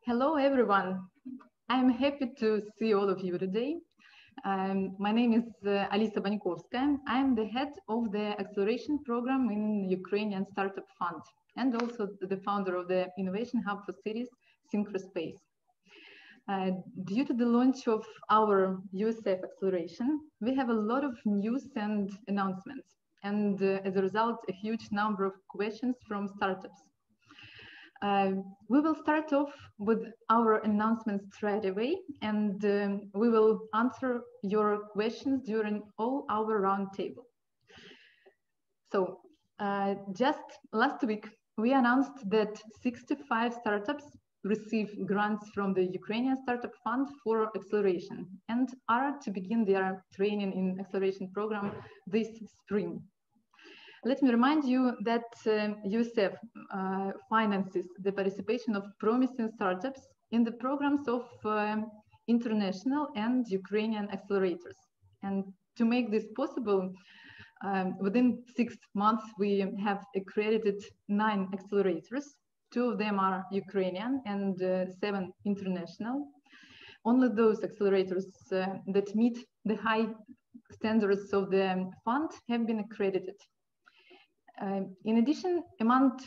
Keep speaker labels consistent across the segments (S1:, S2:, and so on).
S1: Hello, everyone. I'm happy to see all of you today. My name is Alisa Bankovskaya. I'm the head of the acceleration program in Ukrainian Startup Fund and also the founder of the innovation hub for cities, Synchrospace. Due to the launch of our USF acceleration, we have a lot of news and announcements, and as a result, a huge number of questions from startups. We will start off with our announcements straight away, and we will answer your questions during all our roundtable. So just last week, we announced that 65 startups receive grants from the Ukrainian Startup Fund for acceleration and are to begin their training in acceleration program this spring. Let me remind you that USF finances the participation of promising startups in the programs of international and Ukrainian accelerators. And to make this possible, within 6 months, we have accredited 9 accelerators. 2 of them are Ukrainian and 7 international. Only those accelerators that meet the high standards of the fund have been accredited. In addition, among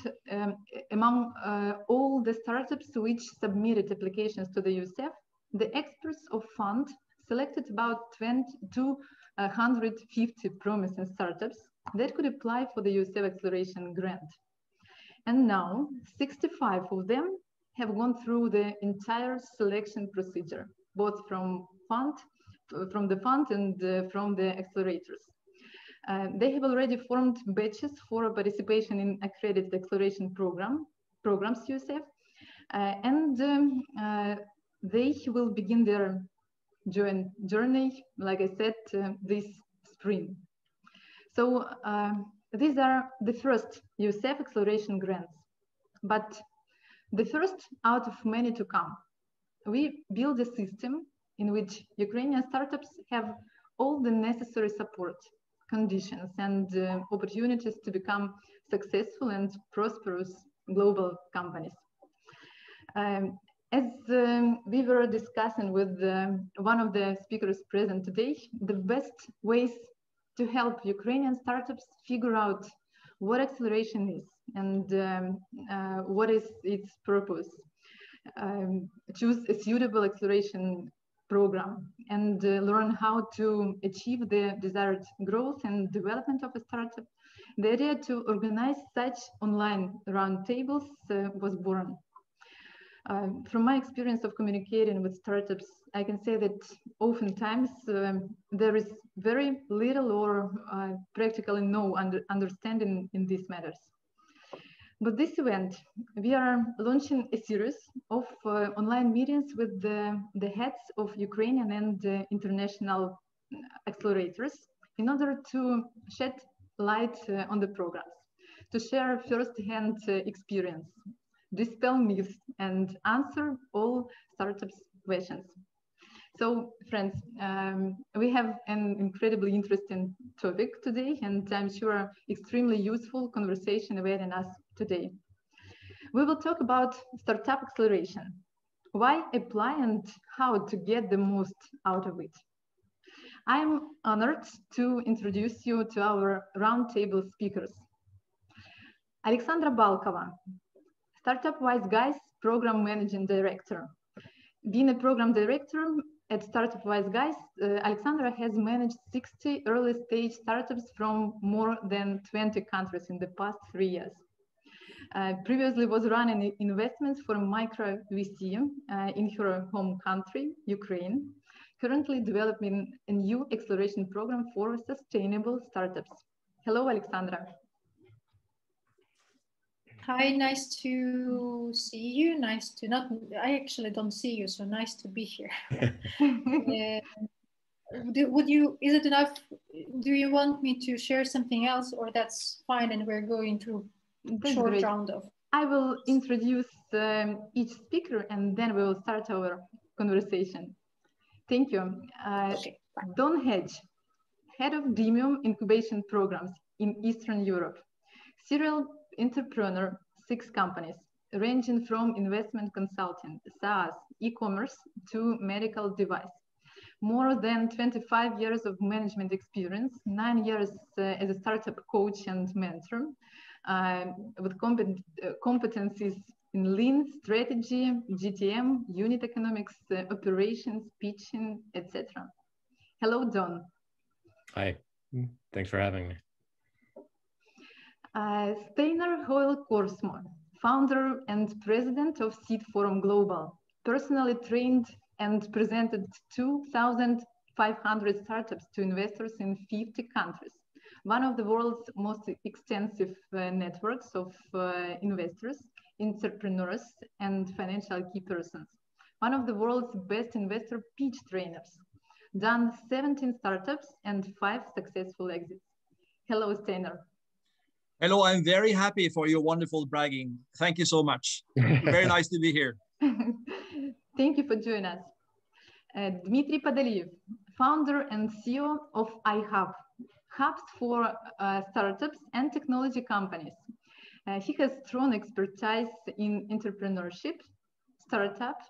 S1: all the startups which submitted applications to the USF, the experts of fund selected about 250 promising startups that could apply for the USF acceleration grant. And now 65 of them have gone through the entire selection procedure, both from the fund and from the accelerators. They have already formed batches for participation in accredited acceleration programs USF, and they will begin their journey, like I said, this spring. So these are the first USF acceleration grants, but the first out of many to come. We build a system in which Ukrainian startups have all the necessary support, conditions and opportunities to become successful and prosperous global companies. As we were discussing with one of the speakers present today, the best ways to help Ukrainian startups figure out what acceleration is and what is its purpose. Choose a suitable acceleration program and learn how to achieve the desired growth and development of a startup. The idea to organize such online roundtables was born. From my experience of communicating with startups, I can say that oftentimes there is very little or practically no understanding in these matters. With this event, we are launching a series of online meetings with the heads of Ukrainian and international accelerators in order to shed light on the programs, to share first-hand experience, dispel myths, and answer all startups' questions. So, friends, we have an incredibly interesting topic today, and I'm sure extremely useful conversation awaiting us today. We will talk about startup acceleration, why apply and how to get the most out of it. I'm honored to introduce you to our roundtable speakers. Alexandra Balkova, Startup Wise Guys Program Managing Director. Being a program director at Startup Wise Guys, Alexandra has managed 60 early stage startups from more than 20 countries in the past 3 years. Previously was running investments for micro VC in her home country, Ukraine, currently developing a new acceleration program for sustainable startups. Hello, Alexandra.
S2: Hi, nice to see you. Nice to not, I actually don't see you, so nice to be here. Is it enough? Do you want me to share something else, or that's fine and we're going to a short round of?
S1: I will introduce each speaker and then we will start our conversation. Thank you.
S2: Okay,
S1: Don Hedge, Head of Demium Incubation Programs in Eastern Europe. Serial entrepreneur, 6 companies. ranging from investment consulting, SaaS, e-commerce to medical device. More than 25 years of management experience, 9 years as a startup coach and mentor, with competencies in lean strategy, GTM, unit economics, operations, pitching, etc. Hello, Don.
S3: Hi, thanks for having me.
S1: Steinar Hoel Korsmo, founder and president of Seed Forum Global, personally trained and presented 2,500 startups to investors in 50 countries. One of the world's most extensive networks of investors, entrepreneurs, and financial key persons. One of the world's best investor pitch trainers. Done 17 startups and 5 successful exits. Hello, Steinar.
S4: Hello, I'm very happy for your wonderful bragging. Thank you so much. Very nice to be here.
S1: Thank you for joining us. Dimitri Podoliev, founder and CEO of iHUB, hubs for startups and technology companies. He has strong expertise in entrepreneurship, startup,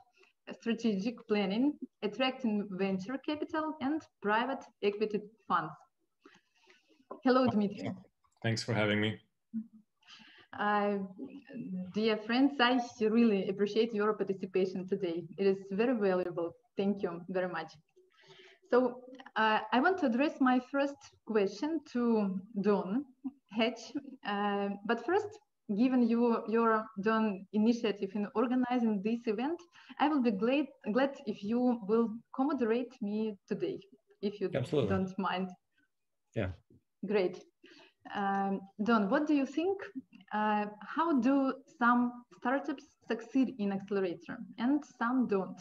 S1: strategic planning, attracting venture capital, and private equity funds. Hello, Dimitri.
S3: Thanks for having me.
S1: Dear friends, I really appreciate your participation today. It is very valuable. Thank you very much. So I want to address my first question to Don Hedge. But first, given your Don initiative in organizing this event, I will be glad if you will co-moderate me today, if you
S3: Absolutely.
S1: don't mind.
S3: Yeah.
S1: Great. Don, what do you think? How do some startups succeed in Accelerator and some don't?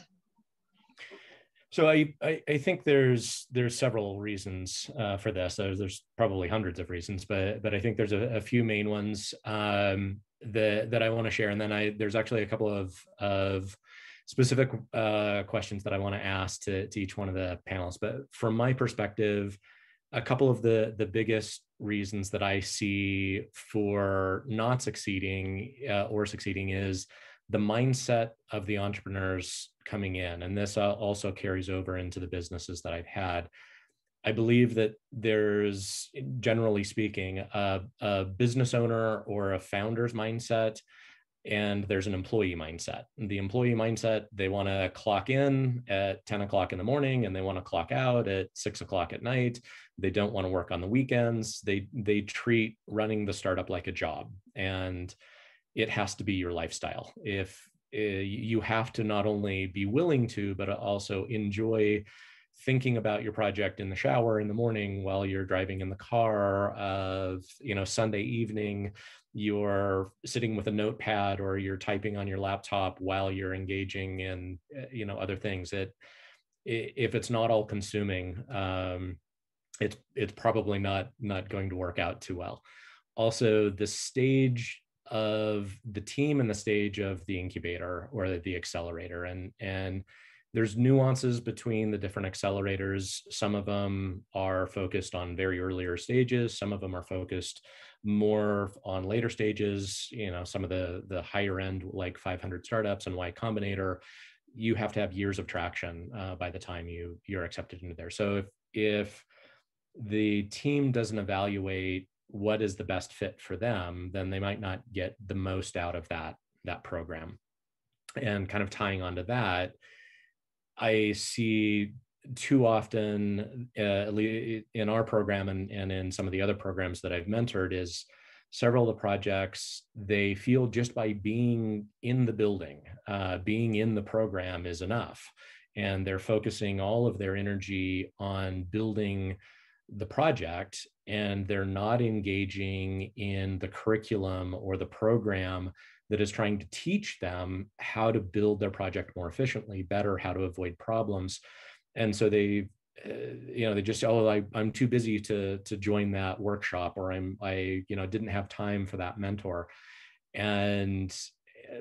S3: So I think there's several reasons for this. There's probably hundreds of reasons, but I think there's a few main ones that I want to share, and then there's actually a couple of specific questions that I want to ask to each one of the panelists. But from my perspective, a couple of the biggest reasons that I see for not succeeding or succeeding is the mindset of the entrepreneurs coming in. And this also carries over into the businesses that I've had. I believe that there's, generally speaking, a business owner or a founder's mindset, and there's an employee mindset. The employee mindset, they want to clock in at 10 o'clock in the morning and they want to clock out at 6 o'clock at night. They don't want to work on the weekends. They treat running the startup like a job, and it has to be your lifestyle. If you have to not only be willing to, but also enjoy thinking about your project in the shower in the morning while you're driving in the car, Sunday evening, you're sitting with a notepad or you're typing on your laptop while you're engaging in, other things. If it's not all consuming, it's probably not going to work out too well. Also, the stage of the team and the stage of the incubator or the accelerator, and there's nuances between the different accelerators. Some of them are focused on very earlier stages. Some of them are focused more on later stages. Some of the higher end, like 500 startups and Y Combinator, you have to have years of traction by the time you're accepted into there. So if the team doesn't evaluate what is the best fit for them, then they might not get the most out of that program. And kind of tying onto that, I see too often in our program and in some of the other programs that I've mentored is several of the projects, they feel just by being in the building, being in the program is enough. And they're focusing all of their energy on building the project, and they're not engaging in the curriculum or the program that is trying to teach them how to build their project more efficiently, better, how to avoid problems. And so they just, I'm too busy to join that workshop, or I didn't have time for that mentor. And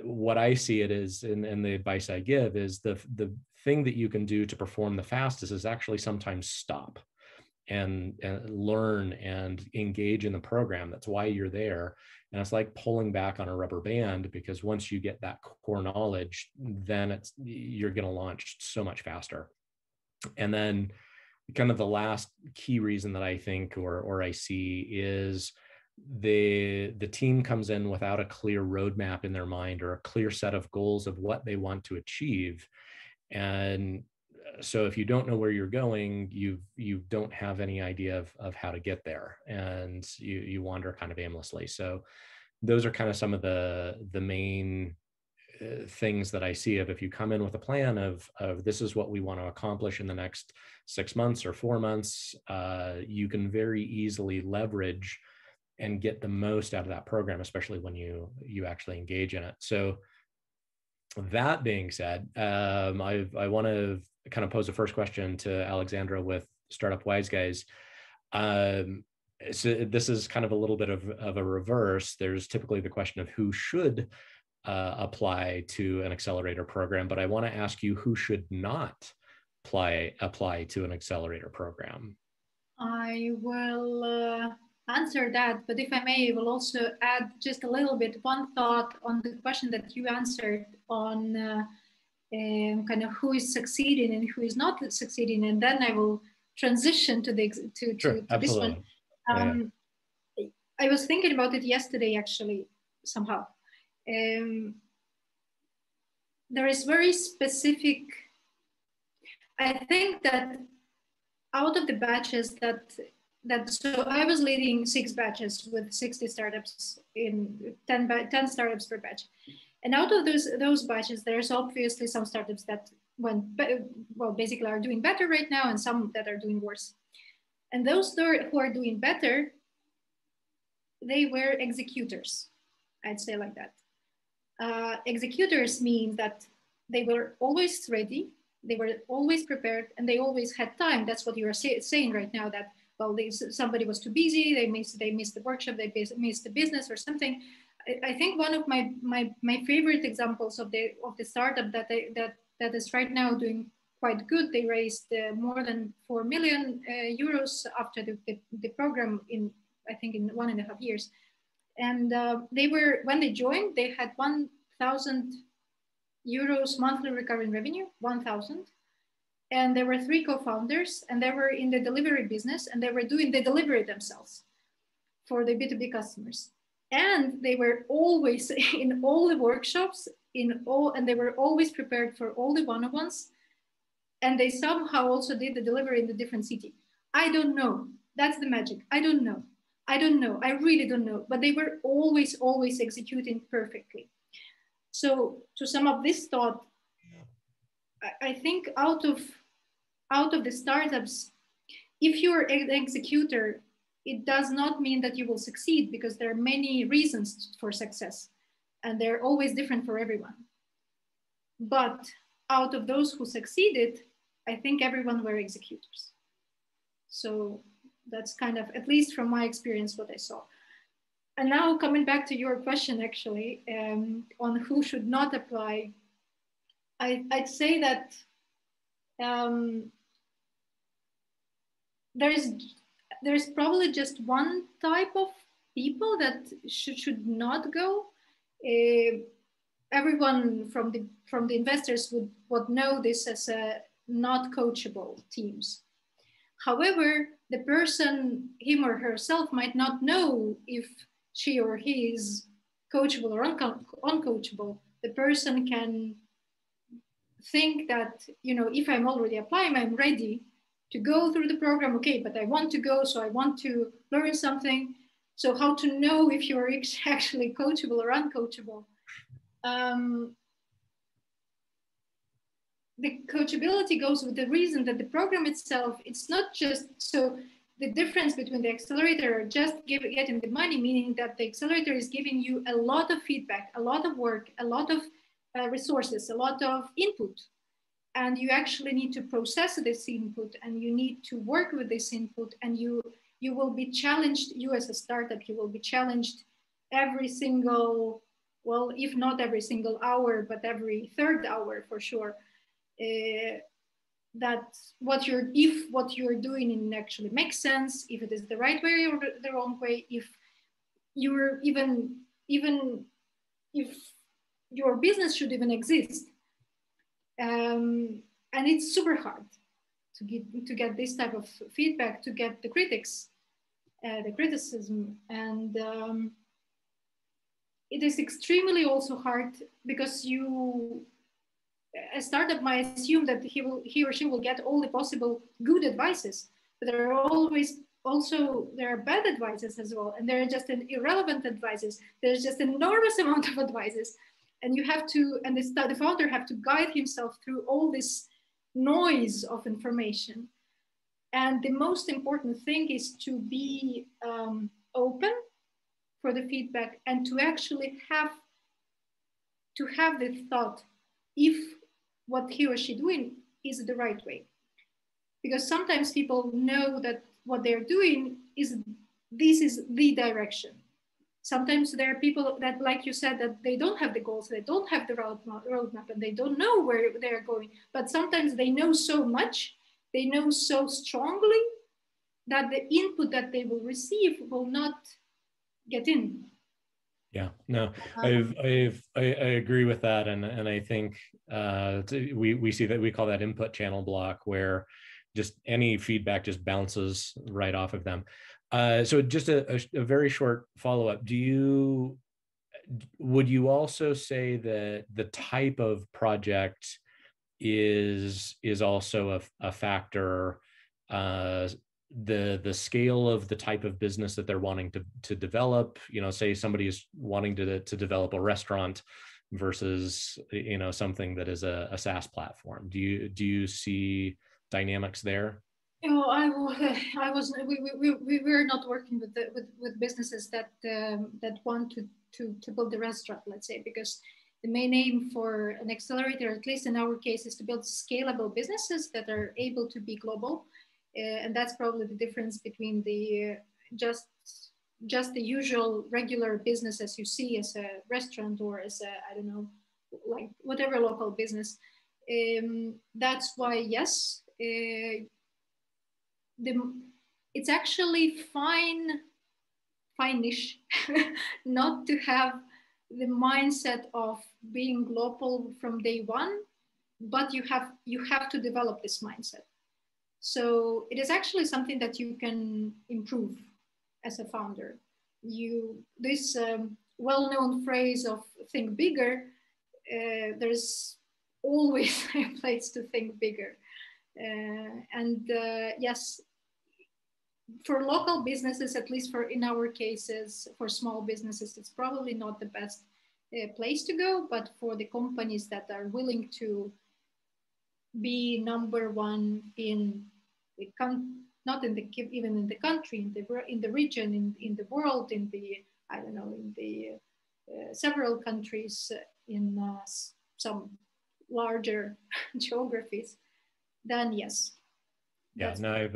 S3: what I see it is, and the advice I give is the thing that you can do to perform the fastest is actually sometimes stop and learn and engage in the program. That's why you're there. And it's like pulling back on a rubber band, because once you get that core knowledge, then you're going to launch so much faster. And then kind of the last key reason that I think or I see is the team comes in without a clear roadmap in their mind or a clear set of goals of what they want to achieve. And so if you don't know where you're going, you don't have any idea of how to get there, and you wander kind of aimlessly. So those are kind of some of the main things that I see of, if you come in with a plan of this is what we want to accomplish in the next 6 months or 4 months, you can very easily leverage and get the most out of that program, especially when you actually engage in it. So that being said, I want to kind of pose the first question to Alexandra with Startup Wise Guys. So this is kind of a little bit of a reverse. There's typically the question of who should apply to an accelerator program, but I want to ask you, who should not apply to an accelerator program?
S2: I will answer that, but if I may, I will also add just a little bit, one thought on the question that you answered on kind of who is succeeding and who is not succeeding, and then I will transition to this one. I was thinking about it yesterday, actually, somehow. There is very specific, I think that out of the batches so I was leading 6 batches with 60 startups in 10 startups per batch. And out of those batches, there's obviously some startups that basically are doing better right now, and some that are doing worse. And those who are doing better, they were executors, I'd say like that. Executors mean that they were always ready, they were always prepared, and they always had time. That's what you are saying right now, that, well, somebody was too busy, they missed the workshop, they missed the business or something. I think one of my favorite examples of the startup that is right now doing quite good, they raised more than 4 million euros after the program in, I think, in 1.5 years. And when they joined, they had 1,000 euros monthly recurring revenue, 1,000. And there were 3 co-founders, and they were in the delivery business, and they were doing the delivery themselves for the B2B customers. And they were always in all the workshops, and they were always prepared for all the one-on-ones. And they somehow also did the delivery in the different city. I don't know. That's the magic. I don't know. I really don't know. But they were always executing perfectly. So to sum up this thought, I think out of the startups, if you're an executor, it does not mean that you will succeed, because there are many reasons for success, and they're always different for everyone. But out of those who succeeded, I think everyone were executors. So that's kind of, at least from my experience, what I saw. And now coming back to your question, actually, on who should not apply, I'd say that there's probably just one type of people that should not go. Everyone from the investors would know this as a not coachable teams. However, the person, him or herself, might not know if she or he is coachable or uncoachable. The person can think that, if I'm already applying, I'm ready to go through the program. Okay, but I want to go, so I want to learn something. So how to know if you're actually coachable or uncoachable? The coachability goes with the reason that the program itself, it's not just, so the difference between the accelerator or just getting the money, meaning that the accelerator is giving you a lot of feedback, a lot of work, a lot of resources, a lot of input. And you actually need to process this input, and you need to work with this input, and you will be challenged, you as a startup, you will be challenged every single, well, if not every single hour, but every third hour for sure. if what you're doing actually makes sense, if it is the right way or the wrong way, if you're even if your business should even exist. And it's super hard to get this type of feedback, to get the criticism, and it is extremely also hard because a startup might assume that he or she will get all the possible good advices, but there are bad advices as well, and there are just irrelevant advices. There's just an enormous amount of advices, and the founder have to guide himself through all this noise of information. And the most important thing is to be open for the feedback and to actually have the thought if what he or she doing is the right way. Because sometimes people know that what they're doing is the direction. Sometimes there are people that, like you said, that they don't have the goals, they don't have the roadmap, and they don't know where they're going. But sometimes they know so much, they know so strongly that the input that they will receive will not get in.
S3: Yeah, no, I agree with that, and I think we see that, we call that input channel block, where just any feedback just bounces right off of them. So just a very short follow-up. Would you also say that the type of project is also a factor? The scale of the type of business that they're wanting to develop, say somebody is wanting to develop a restaurant versus something that is a SaaS platform. Do you see dynamics there?
S2: We were not working with businesses that want to build a restaurant, let's say, because the main aim for an accelerator, at least in our case, is to build scalable businesses that are able to be global. And that's probably the difference between the just the usual regular business as you see as a restaurant or as a, I don't know, like whatever local business. That's why, yes, it's actually fine-ish not to have the mindset of being global from day one, but you have to develop this mindset. So it is actually something that you can improve as a founder. This well-known phrase of think bigger, there's always a place to think bigger. Yes, for local businesses, at least in our cases, for small businesses, it's probably not the best place to go, but for the companies that are willing to be number one in the not in the even in the country, in the region, in the world, in the, I don't know, in the several countries, in some larger geographies, then yes.
S3: Yeah, no, I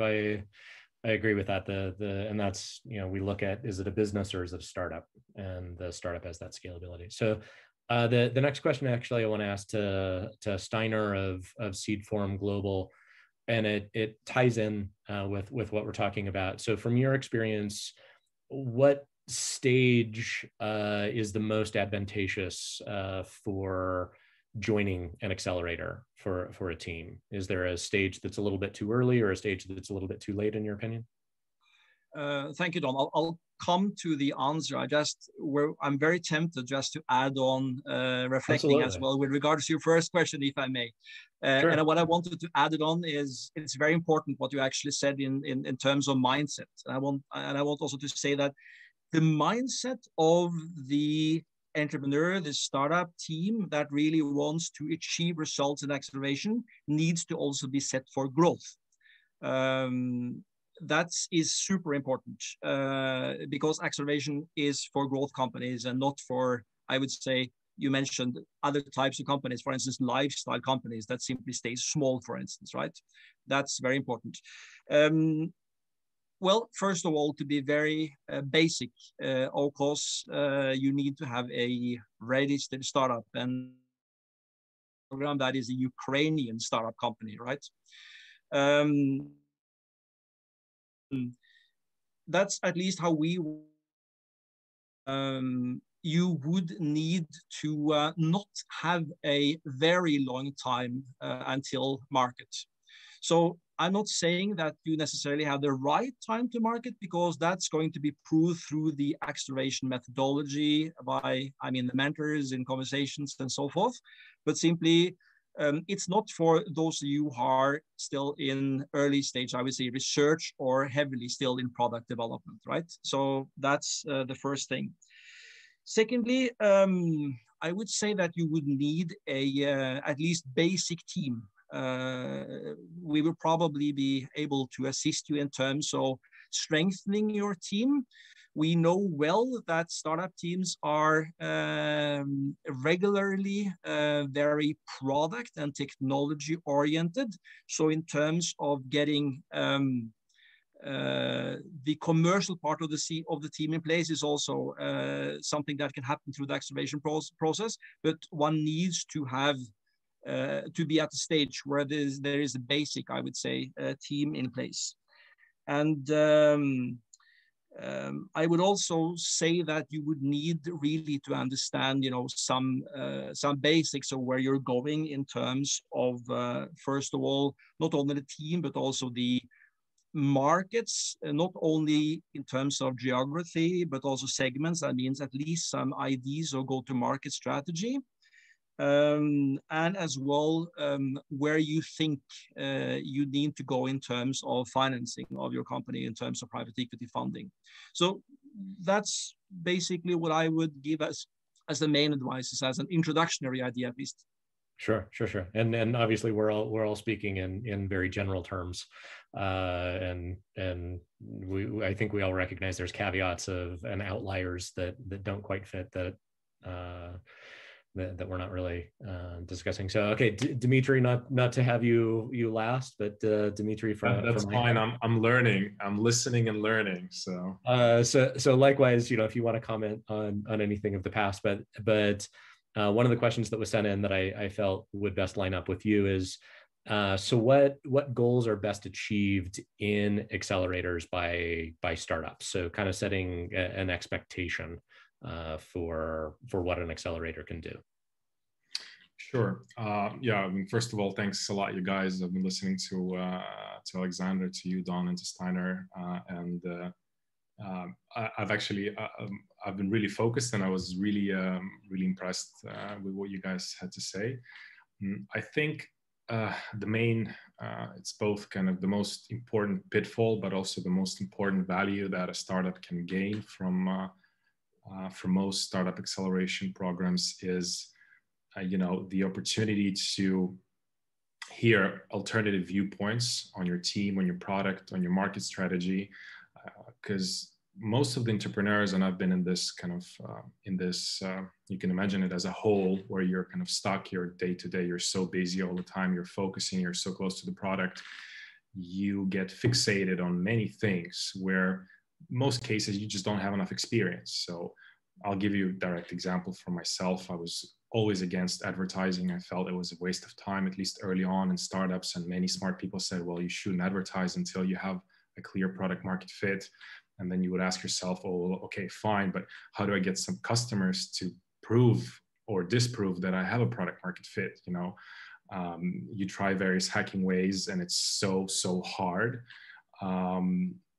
S3: agree with that. And that's, we look at, is it a business or is it a startup? And the startup has that scalability. So the next question actually I want to ask to Steinar of Seed Forum Global, and it ties in with what we're talking about. So from your experience, what stage is the most advantageous for joining an accelerator for a team? Is there a stage that's a little bit too early or a stage that's a little bit too late in your opinion?
S4: Thank you, Don. I'll come to the answer. I'm very tempted just to add on reflecting as well with regards to your first question, if I may. Sure. And what I wanted to add it on is it's very important what you actually said in terms of mindset. And I want also to say that the mindset of the entrepreneur, the startup team that really wants to achieve results in acceleration needs to also be set for growth. That is super important because acceleration is for growth companies and not for, I would say, you mentioned other types of companies, for instance, lifestyle companies that simply stay small, for instance, right? That's very important. Well, first of all, to be very basic, of course, you need to have a registered startup. And program that is a Ukrainian startup company, right? That's at least how we. You would need to not have a very long time until market. So I'm not saying that you necessarily have the right time to market, because that's going to be proved through the acceleration methodology by, the mentors in conversations and so forth. But simply, it's not for those of you who are still in early stage, I would say, research or heavily still in product development, right? So that's the first thing. Secondly, I would say that you would need a at least basic team. We will probably be able to assist you in terms of strengthening your team. We know well that startup teams are regularly very product and technology oriented. So in terms of getting the commercial part of the team in place is also something that can happen through the acceleration process, but one needs to have to be at the stage where there is a basic, I would say, team in place. And I would also say that you would need really to understand, some basics of where you're going in terms of, first of all, not only the team, but also the markets, not only in terms of geography, but also segments. That means at least some ideas or go-to-market strategy. And as well, where you think you need to go in terms of financing of your company, in terms of private equity funding. So that's basically what I would give as the main advice, as an introductory idea, at least.
S3: Sure. And obviously we're all speaking in very general terms. And I think we all recognize there's caveats and outliers that don't quite fit that we're not really discussing. So, okay, Dimitri, not to have you last, but Dimitri
S5: that's fine. I'm learning. I'm listening and learning.
S3: So likewise, if you want to comment on anything of the past, but one of the questions that was sent in that I felt would best line up with you is, so what goals are best achieved in accelerators by startups? So kind of setting an expectation for what an accelerator can do.
S5: Sure. Yeah. First of all, thanks a lot, you guys. I've been listening to Alexandra, to you, Don, and to Steinar, and I've been really focused, and I was really impressed with what you guys had to say. I think the main, it's both kind of the most important pitfall, but also the most important value that a startup can gain from most startup acceleration programs is, the opportunity to hear alternative viewpoints on your team, on your product, on your market strategy, because most of the entrepreneurs, and I've been in this kind of, you can imagine it as a whole, where you're kind of stuck, you're day to day, you're so busy all the time, you're focusing, you're so close to the product, you get fixated on many things where most cases you just don't have enough experience. So I'll give you a direct example from myself. I was always against advertising. I felt it was a waste of time, at least early on in startups, and many smart people said, well, you shouldn't advertise until you have a clear product market fit. And then you would ask yourself, oh, okay, fine, but how do I get some customers to prove or disprove that I have a product market fit? You try various hacking ways, and it's so hard.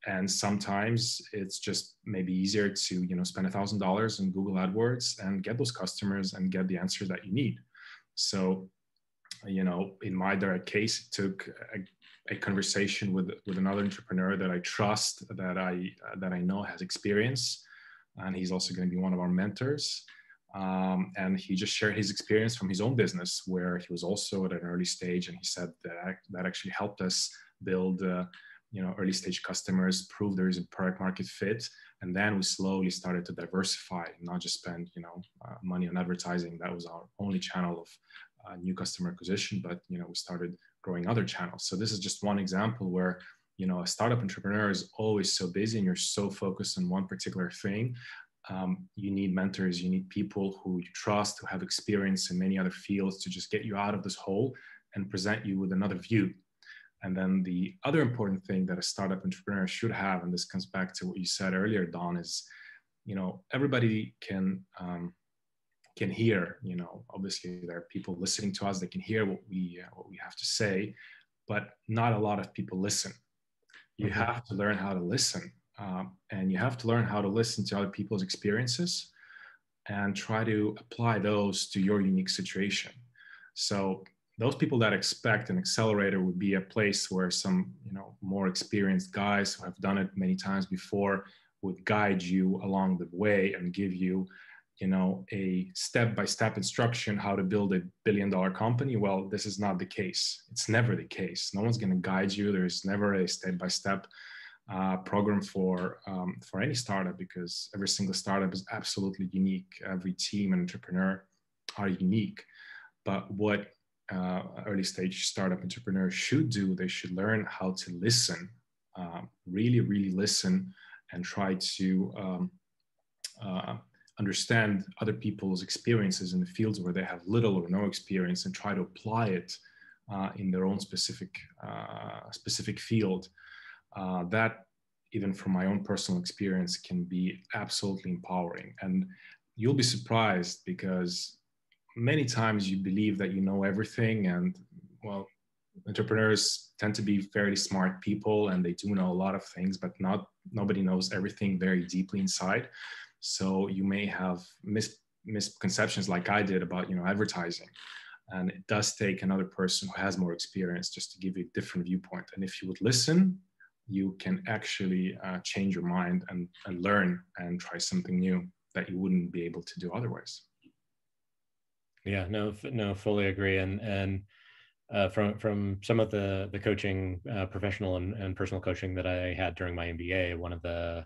S5: And sometimes it's just maybe easier to, spend $1,000 in Google AdWords and get those customers and get the answer that you need. So, in my direct case, it took a conversation with another entrepreneur that I trust, that I know has experience, and he's also going to be one of our mentors. And he just shared his experience from his own business, where he was also at an early stage, and he said that actually helped us build, early stage customers, prove there is a product market fit, and then we slowly started to diversify, not just spend money on advertising. That was our only channel of new customer acquisition, but we started growing other channels. So this is just one example where a startup entrepreneur is always so busy, and you're so focused on one particular thing You need mentors, you need people who you trust, who have experience in many other fields to just get you out of this hole and present you with another view. And then the other important thing that a startup entrepreneur should have, and this comes back to what you said earlier, Don, is, everybody can hear, obviously there are people listening to us, they can hear what we have to say, but not a lot of people listen. You have to learn how to listen. And you have to learn how to listen to other people's experiences and try to apply those to your unique situation. So those people that expect an accelerator would be a place where some, more experienced guys who have done it many times before would guide you along the way and give you, a step-by-step instruction how to build $1 billion company. Well, this is not the case. It's never the case. No one's going to guide you. There's never a step-by-step program for any startup, because every single startup is absolutely unique. Every team and entrepreneur are unique. But what early stage startup entrepreneurs should do, they should learn how to listen, really, really listen, and try to understand other people's experiences in the fields where they have little or no experience, and try to apply it in their own specific field. That, even from my own personal experience, can be absolutely empowering. And you'll be surprised, because many times you believe that you know everything, and well, entrepreneurs tend to be fairly smart people and they do know a lot of things, but nobody knows everything very deeply inside. So you may have misconceptions like I did about, advertising. And it does take another person who has more experience just to give you a different viewpoint. And if you would listen, you can actually change your mind and learn and try something new that you wouldn't be able to do otherwise.
S3: Yeah, no, fully agree. And from some of the coaching, professional and personal coaching that I had during my MBA, one of the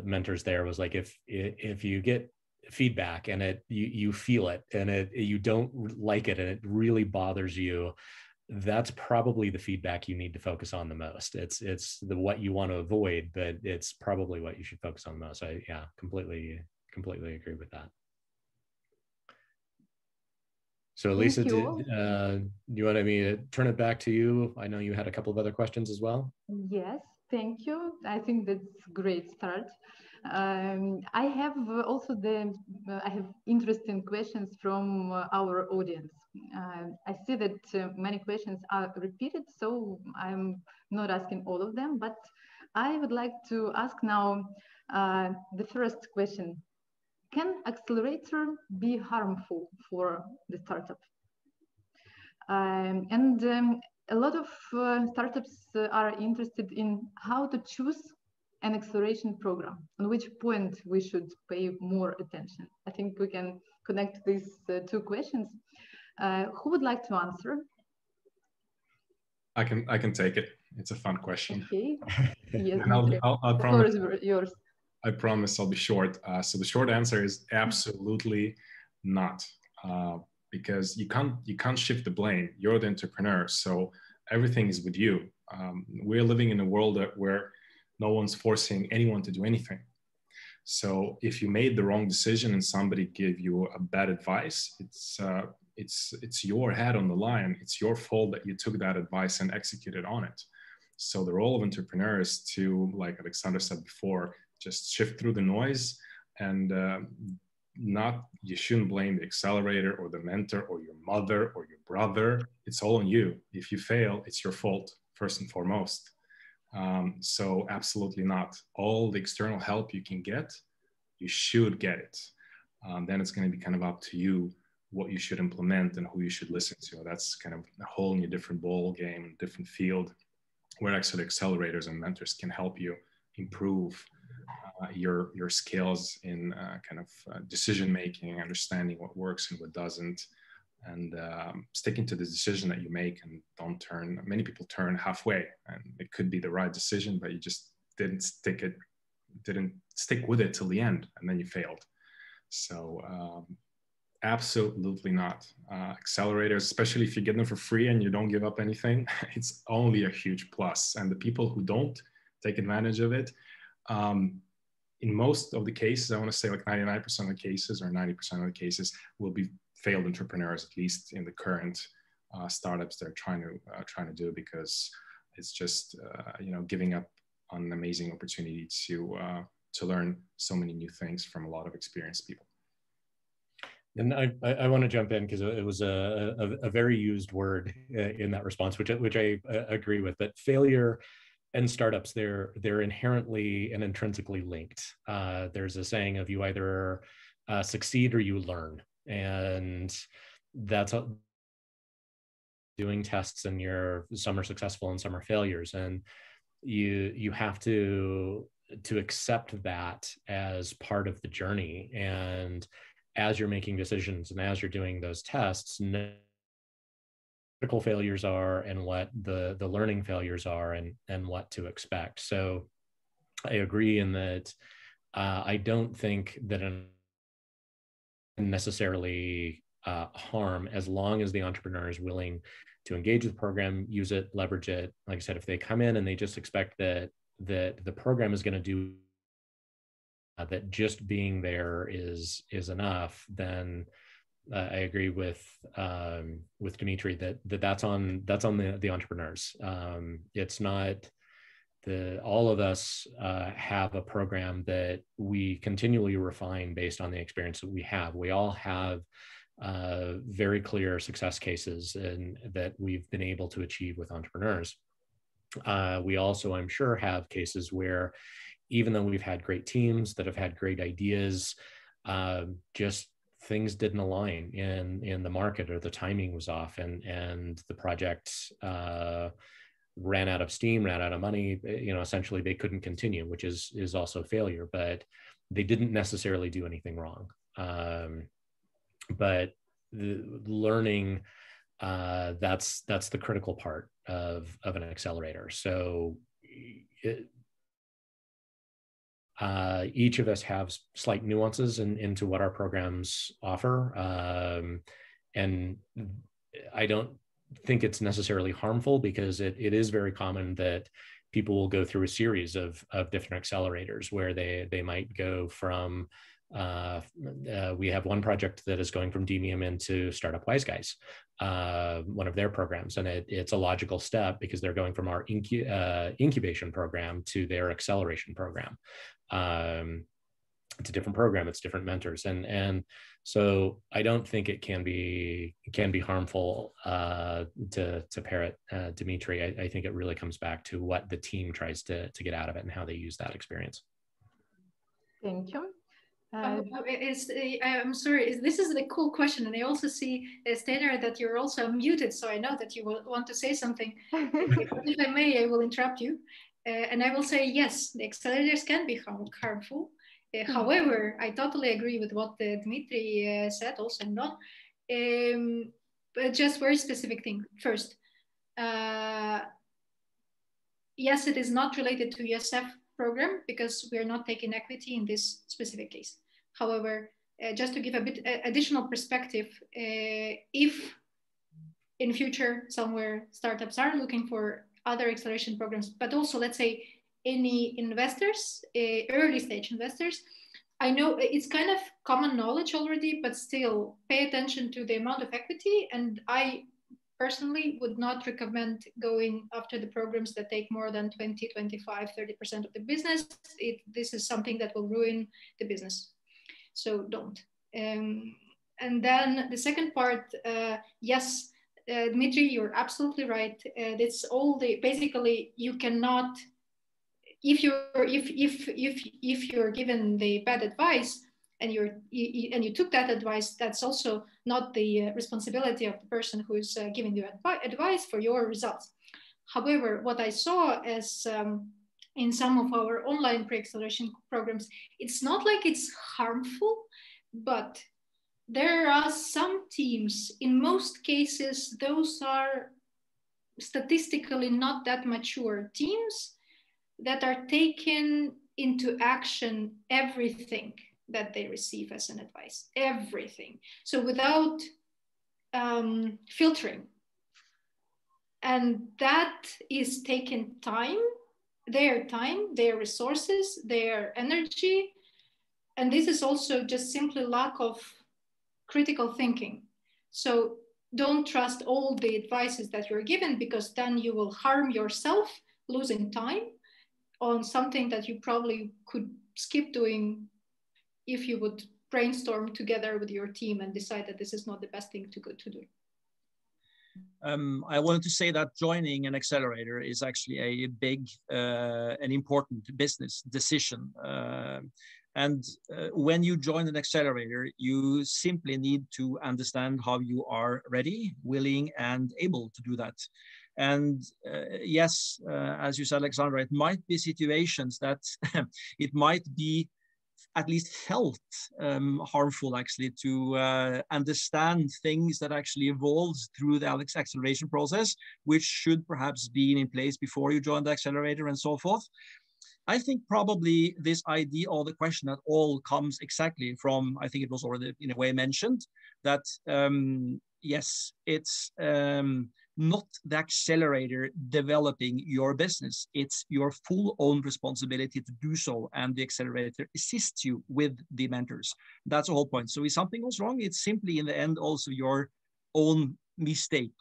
S3: mentors there was like, if you get feedback and you feel it and you don't like it and it really bothers you, that's probably the feedback you need to focus on the most. It's what you want to avoid, but it's probably what you should focus on the most. I completely agree with that. So Lisa, do you want me to turn it back to you? I know you had a couple of other questions as well.
S1: Yes, thank you. I think that's a great start. I have also I have interesting questions from our audience. I see that many questions are repeated, so I'm not asking all of them, but I would like to ask now the first question. Can accelerator be harmful for the startup? A lot of startups are interested in how to choose an acceleration program, on which point we should pay more attention. I think we can connect these two questions. Who would like to answer?
S5: I can take it. It's a fun question.
S1: Okay. Yes,
S5: I'll promise.
S1: The floor is yours.
S5: I promise I'll be short. So the short answer is absolutely not, because you can't shift the blame. You're the entrepreneur, so everything is with you. We're living in a world where no one's forcing anyone to do anything. So if you made the wrong decision and somebody gave you a bad advice, it's your head on the line. It's your fault that you took that advice and executed on it. So the role of entrepreneur is to, like Alexandra said before, just shift through the noise, and you shouldn't blame the accelerator or the mentor or your mother or your brother. It's all on you. If you fail, it's your fault first and foremost. So absolutely not. All the external help you can get, you should get it. Then it's going to be kind of up to you what you should implement and who you should listen to. That's kind of a whole new different ball game, different field, where actually accelerators and mentors can help you improve your skills in kind of decision making, understanding what works and what doesn't, and sticking to the decision that you make, and don't turn. Many people turn halfway, and it could be the right decision, but you just didn't stick with it till the end, and then you failed. So absolutely not. Accelerators, especially if you get them for free and you don't give up anything, it's only a huge plus. And the people who don't take advantage of it, in most of the cases, I want to say like 99% of the cases or 90% of the cases will be failed entrepreneurs, at least in the current startups they're trying to do, because it's just giving up on an amazing opportunity to learn so many new things from a lot of experienced people.
S3: And I want to jump in because it was a very used word in that response, which I agree with. But failure and startups, they're inherently and intrinsically linked. There's a saying of you either succeed or you learn, and that's doing tests, and some are successful and some are failures, and you have to accept that as part of the journey. And as you're making decisions and as you're doing those tests, critical failures are and what the learning failures are, and what to expect. So I agree in that I don't think that necessarily harm, as long as the entrepreneur is willing to engage with the program, use it, leverage it. Like I said, if they come in and they just expect that the program is going to do that, just being there is enough, then I agree with Dimitri that's on the entrepreneurs. It's not all of us have a program that we continually refine based on the experience that we have. We all have very clear success cases and that we've been able to achieve with entrepreneurs. We also, I'm sure, have cases where, even though we've had great teams that have had great ideas, just things didn't align in the market, or the timing was off, and the project ran out of steam, ran out of money. Essentially they couldn't continue, which is also failure, but they didn't necessarily do anything wrong. But the learning, that's the critical part of an accelerator. So each of us have slight nuances into what our programs offer. And I don't think it's necessarily harmful, because it is very common that people will go through a series of different accelerators where they might go from, we have one project that is going from Demium into Startup Wise Guys, one of their programs. And it's a logical step, because they're going from our incubation program to their acceleration program. It's a different program, it's different mentors. And so I don't think it can be harmful to pair it, Dimitri. I think it really comes back to what the team tries to get out of it and how they use that experience.
S1: Thank you.
S2: I'm sorry, this is a cool question. And I also see, Steinar, that you're also muted. So I know that you will want to say something. If I may, I will interrupt you. And I will say, yes, the accelerators can be harmful. However, I totally agree with what Dimitri said, also not. But just very specific thing. First, yes, it is not related to USF program, because we are not taking equity in this specific case. However, just to give a bit additional perspective, if in future somewhere startups are looking for other acceleration programs, but also, let's say, any investors, early stage investors, I know it's kind of common knowledge already, but still pay attention to the amount of equity. And I personally would not recommend going after the programs that take more than 20, 25, 30% of the business. This is something that will ruin the business. So don't. And then the second part, yes, Dimitri, you're absolutely right. It's all basically you cannot, if you're given the bad advice, and you took that advice, that's also not the responsibility of the person who is giving you advice for your results. However, what I saw as in some of our online pre-acceleration programs, it's not like it's harmful, but there are some teams, in most cases, those are statistically not that mature teams that are taking into action everything that they receive as an advice, everything. So without filtering. And that is taking time. their time, their resources, their energy. And this is also just simply lack of critical thinking. So don't trust all the advices that you're given, because then you will harm yourself, losing time on something that you probably could skip doing if you would brainstorm together with your team and decide that this is not the best thing to do.
S4: I wanted to say that joining an accelerator is actually a big and important business decision. When you join an accelerator, you simply need to understand how you are ready, willing, and able to do that. And yes, as you said, Alexandra, it might be situations that it might be at least felt harmful, actually, to understand things that actually evolves through the acceleration process, which should perhaps be in place before you join the accelerator and so forth. I think probably this idea or the question that all comes exactly from, I think it was already in a way mentioned, that yes, it's not the accelerator developing your business, it's your full own responsibility to do so, and the accelerator assists you with the mentors. That's the whole point. So if something goes wrong, it's simply in the end also your own mistake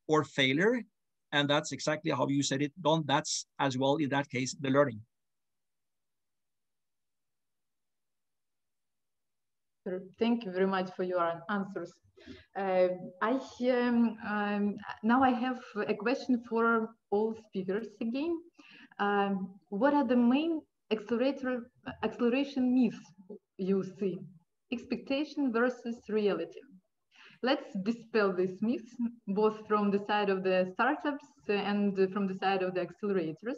S4: or failure, and that's exactly how you said it, Don. That's as well, in that case, the learning.
S1: Thank you very much for your answers. Now I have a question for all speakers again. What are the main acceleration myths you see? Expectation versus reality. Let's dispel these myths, both from the side of the startups and from the side of the accelerators.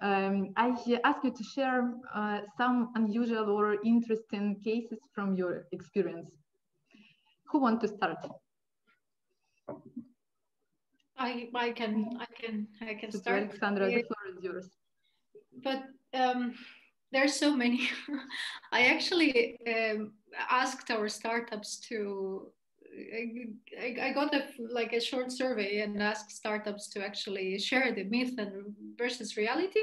S1: I ask you to share some unusual or interesting cases from your experience. Who wants to start?
S2: I can start.
S1: Alexandra, the floor is yours.
S2: But there's so many. I actually asked our startups to. I got a short survey and asked startups to actually share the myth and versus reality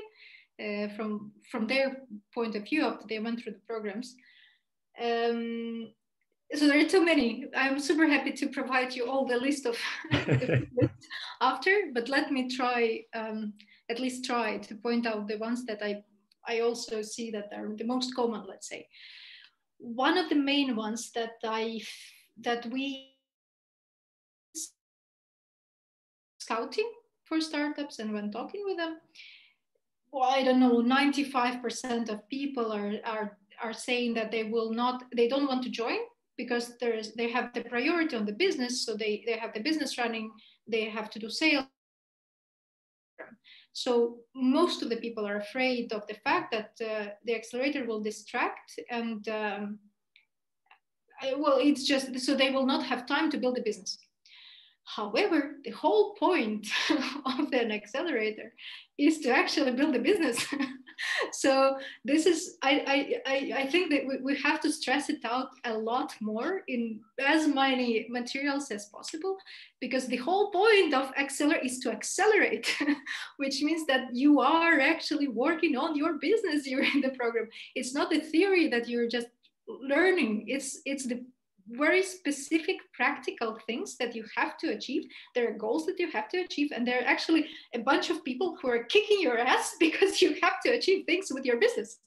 S2: from their point of view after they went through the programs. So there are too many. I'm super happy to provide you all the list of after, but let me try, at least try to point out the ones that I also see that are the most common, let's say. One of the main ones that we scouting for startups, and when talking with them, well, I don't know, 95% of people are saying that they don't want to join because they have the priority on the business, so they have the business running, they have to do sales. So most of the people are afraid of the fact that the accelerator will distract, and well, it's just so they will not have time to build a business. However, the whole point of an accelerator is to actually build a business. So this is, I think that we have to stress it out a lot more in as many materials as possible, because the whole point of accelerate is to accelerate, which means that you are actually working on your business during the program. It's not a theory that you're just learning. It's the very specific practical things that you have to achieve. There are goals that you have to achieve, and there are actually a bunch of people who are kicking your ass because you have to achieve things with your business.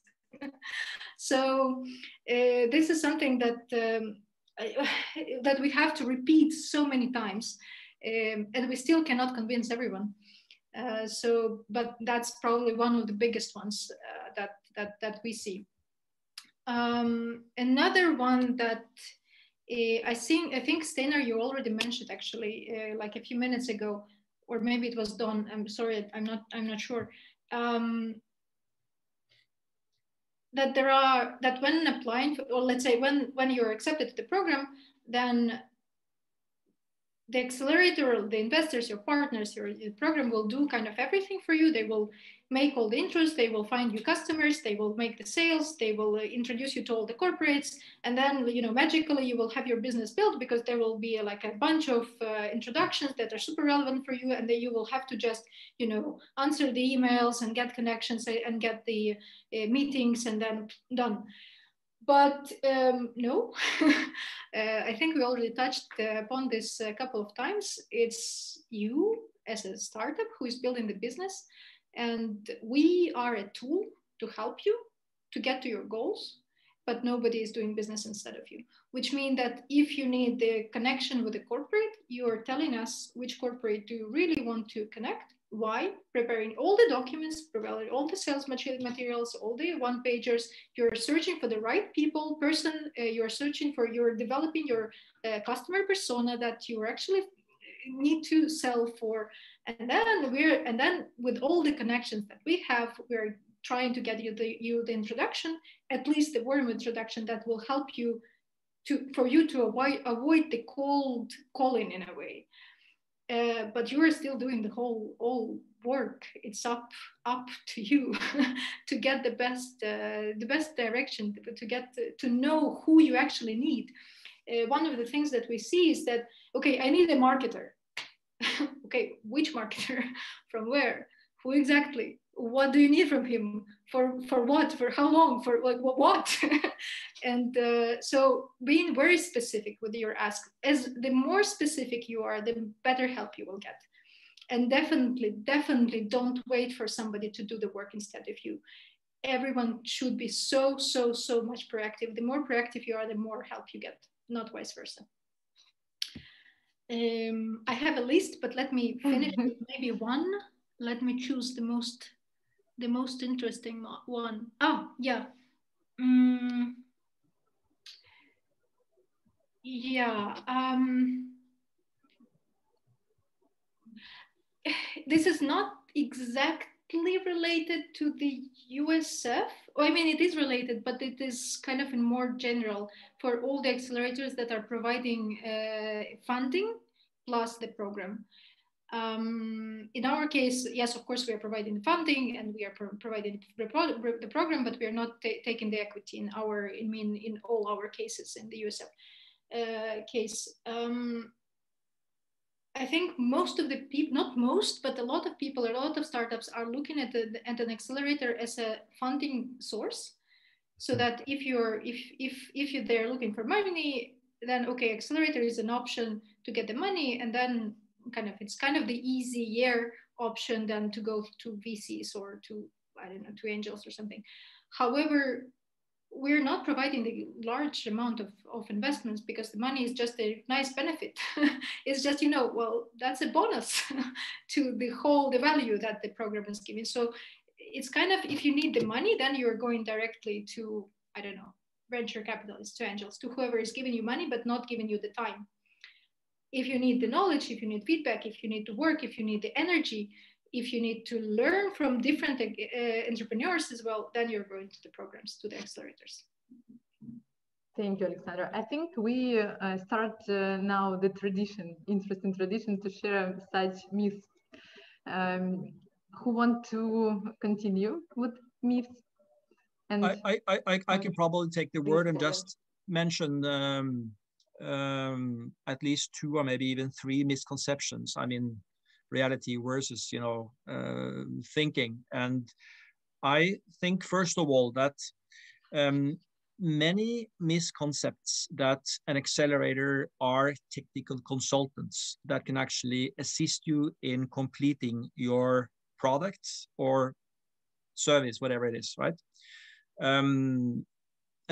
S2: So this is something that that we have to repeat so many times, and we still cannot convince everyone. But that's probably one of the biggest ones that we see. Another one that I think Steinar, you already mentioned actually like a few minutes ago, or maybe it was Don. I'm sorry, I'm not sure. That when applying for, or let's say when you're accepted to the program, then the accelerator, the investors, your partners, your program will do kind of everything for you. They will make all the interest, they will find you customers, they will make the sales, they will introduce you to all the corporates, and then magically you will have your business built, because there will be like a bunch of introductions that are super relevant for you, and then you will have to just answer the emails and get connections and get the meetings, and then done. But no, I think we already touched upon this a couple of times. It's you as a startup who is building the business, and we are a tool to help you to get to your goals, but nobody is doing business instead of you, which means that if you need the connection with the corporate, you're telling us which corporate do you really want to connect. Why? Preparing all the documents, preparing all the sales materials, all the one-pagers. You're searching for the right person. You're searching for, you're developing your customer persona that you actually need to sell for. And then with all the connections that we have, we're trying to get you the introduction, at least the warm introduction that will help you for you to avoid the cold calling in a way. But you are still doing the whole work. It's up to you to get the best direction, to get to know who you actually need. One of the things that we see is that, okay, I need a marketer. Okay, which marketer? From where? Who exactly? What do you need from him? For what? For how long? For like what? And so being very specific with your ask, as the more specific you are, the better help you will get. And definitely don't wait for somebody to do the work instead of you. Everyone should be so much proactive. The more proactive you are, the more help you get, not vice versa. I have a list, but let me finish with maybe one. Let me choose the most interesting one. Oh, yeah. Yeah. This is not exactly related to the USF. I mean, it is related, but it is kind of in more general for all the accelerators that are providing funding plus the program. In our case, yes, of course, we are providing funding and we are providing the program, but we are not taking the equity in all our cases in the USF case. I think most of the people, not most, but a lot of people, a lot of startups are looking at an accelerator as a funding source, so that if they're looking for money, then okay, accelerator is an option to get the money, and then it's kind of the easier option than to go to VCs or to, I don't know, to angels or something. However, we're not providing the large amount of investments because the money is just a nice benefit. It's just, well, that's a bonus to the value that the program is giving. So it's kind of, if you need the money, then you're going directly to, I don't know, venture capitalists, to angels, to whoever is giving you money, but not giving you the time. If you need the knowledge, if you need feedback, if you need to work, if you need the energy, if you need to learn from different entrepreneurs as well, then you're going to the programs, to the accelerators.
S1: Thank you, Alexandra. I think we start now the interesting tradition to share such myths. Who want to continue with myths? And
S4: I can probably take the word and just mention at least 2 or maybe even 3 misconceptions. I mean, reality versus, thinking. And I think, first of all, that many misconceptions that an accelerator are technical consultants that can actually assist you in completing your products or service, whatever it is, right? An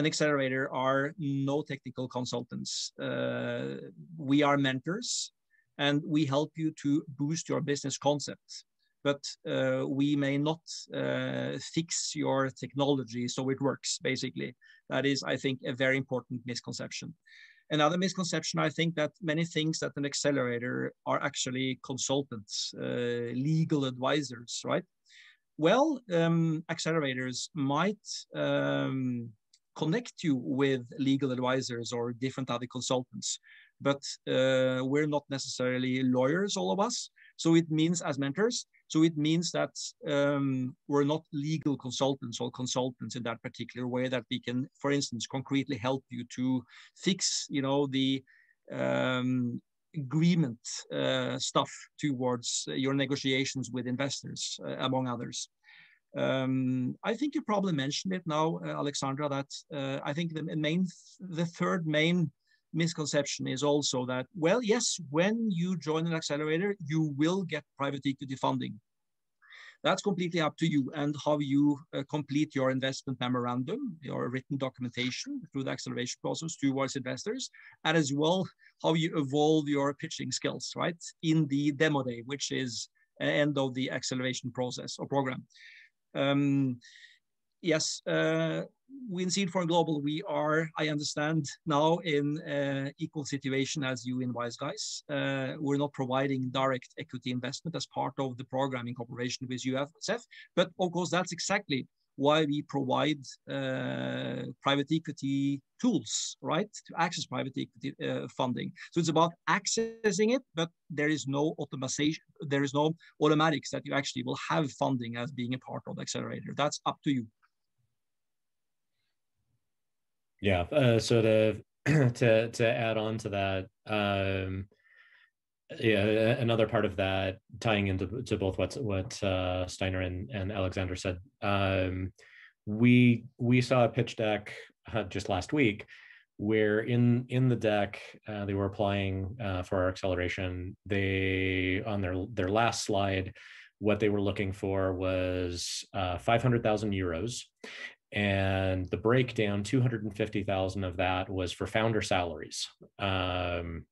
S4: accelerator are no technical consultants. We are mentors, and we help you to boost your business concept. But we may not fix your technology so it works, basically. That is, I think, a very important misconception. Another misconception, I think, that many things that an accelerator are actually consultants, legal advisors, right? Well, accelerators might connect you with legal advisors or different other consultants. but we're not necessarily lawyers, all of us. So it means, as mentors, so it means that we're not legal consultants or consultants in that particular way, that we can, for instance, concretely help you to fix, the agreement stuff towards your negotiations with investors, among others. I think you probably mentioned it now, Alexandra, that I think the third main misconception is also that, well, yes, when you join an accelerator, you will get private equity funding. That's completely up to you and how you complete your investment memorandum, your written documentation through the acceleration process towards investors, and as well how you evolve your pitching skills, right, in the demo day, which is end of the acceleration process or program. Yes, we in Seed for Global, we are, I understand now, in equal situation as you in Wise Guys. We're not providing direct equity investment as part of the program in cooperation with USF, but of course that's exactly why we provide private equity tools, right, to access private equity funding. So it's about accessing it, but there is no automation, there is no automatics that you actually will have funding as being a part of the accelerator. That's up to you.
S3: Yeah. So to add on to that, yeah, another part of that, tying into both what Steinar and Alexandra said, we saw a pitch deck just last week where in the deck they were applying for our acceleration. They, on their last slide, what they were looking for was 500,000 euros. And the breakdown, 250,000 of that was for founder salaries. And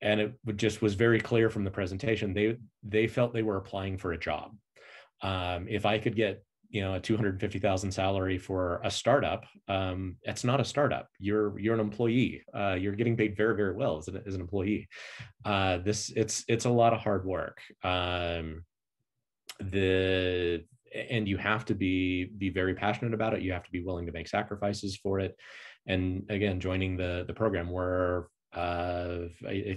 S3: it just was very clear from the presentation, they felt they were applying for a job. If I could get, a 250,000 salary for a startup, it's not a startup. You're an employee. You're getting paid very, very well as an employee. It's a lot of hard work. And you have to be very passionate about it. You have to be willing to make sacrifices for it. And again, joining the program, where I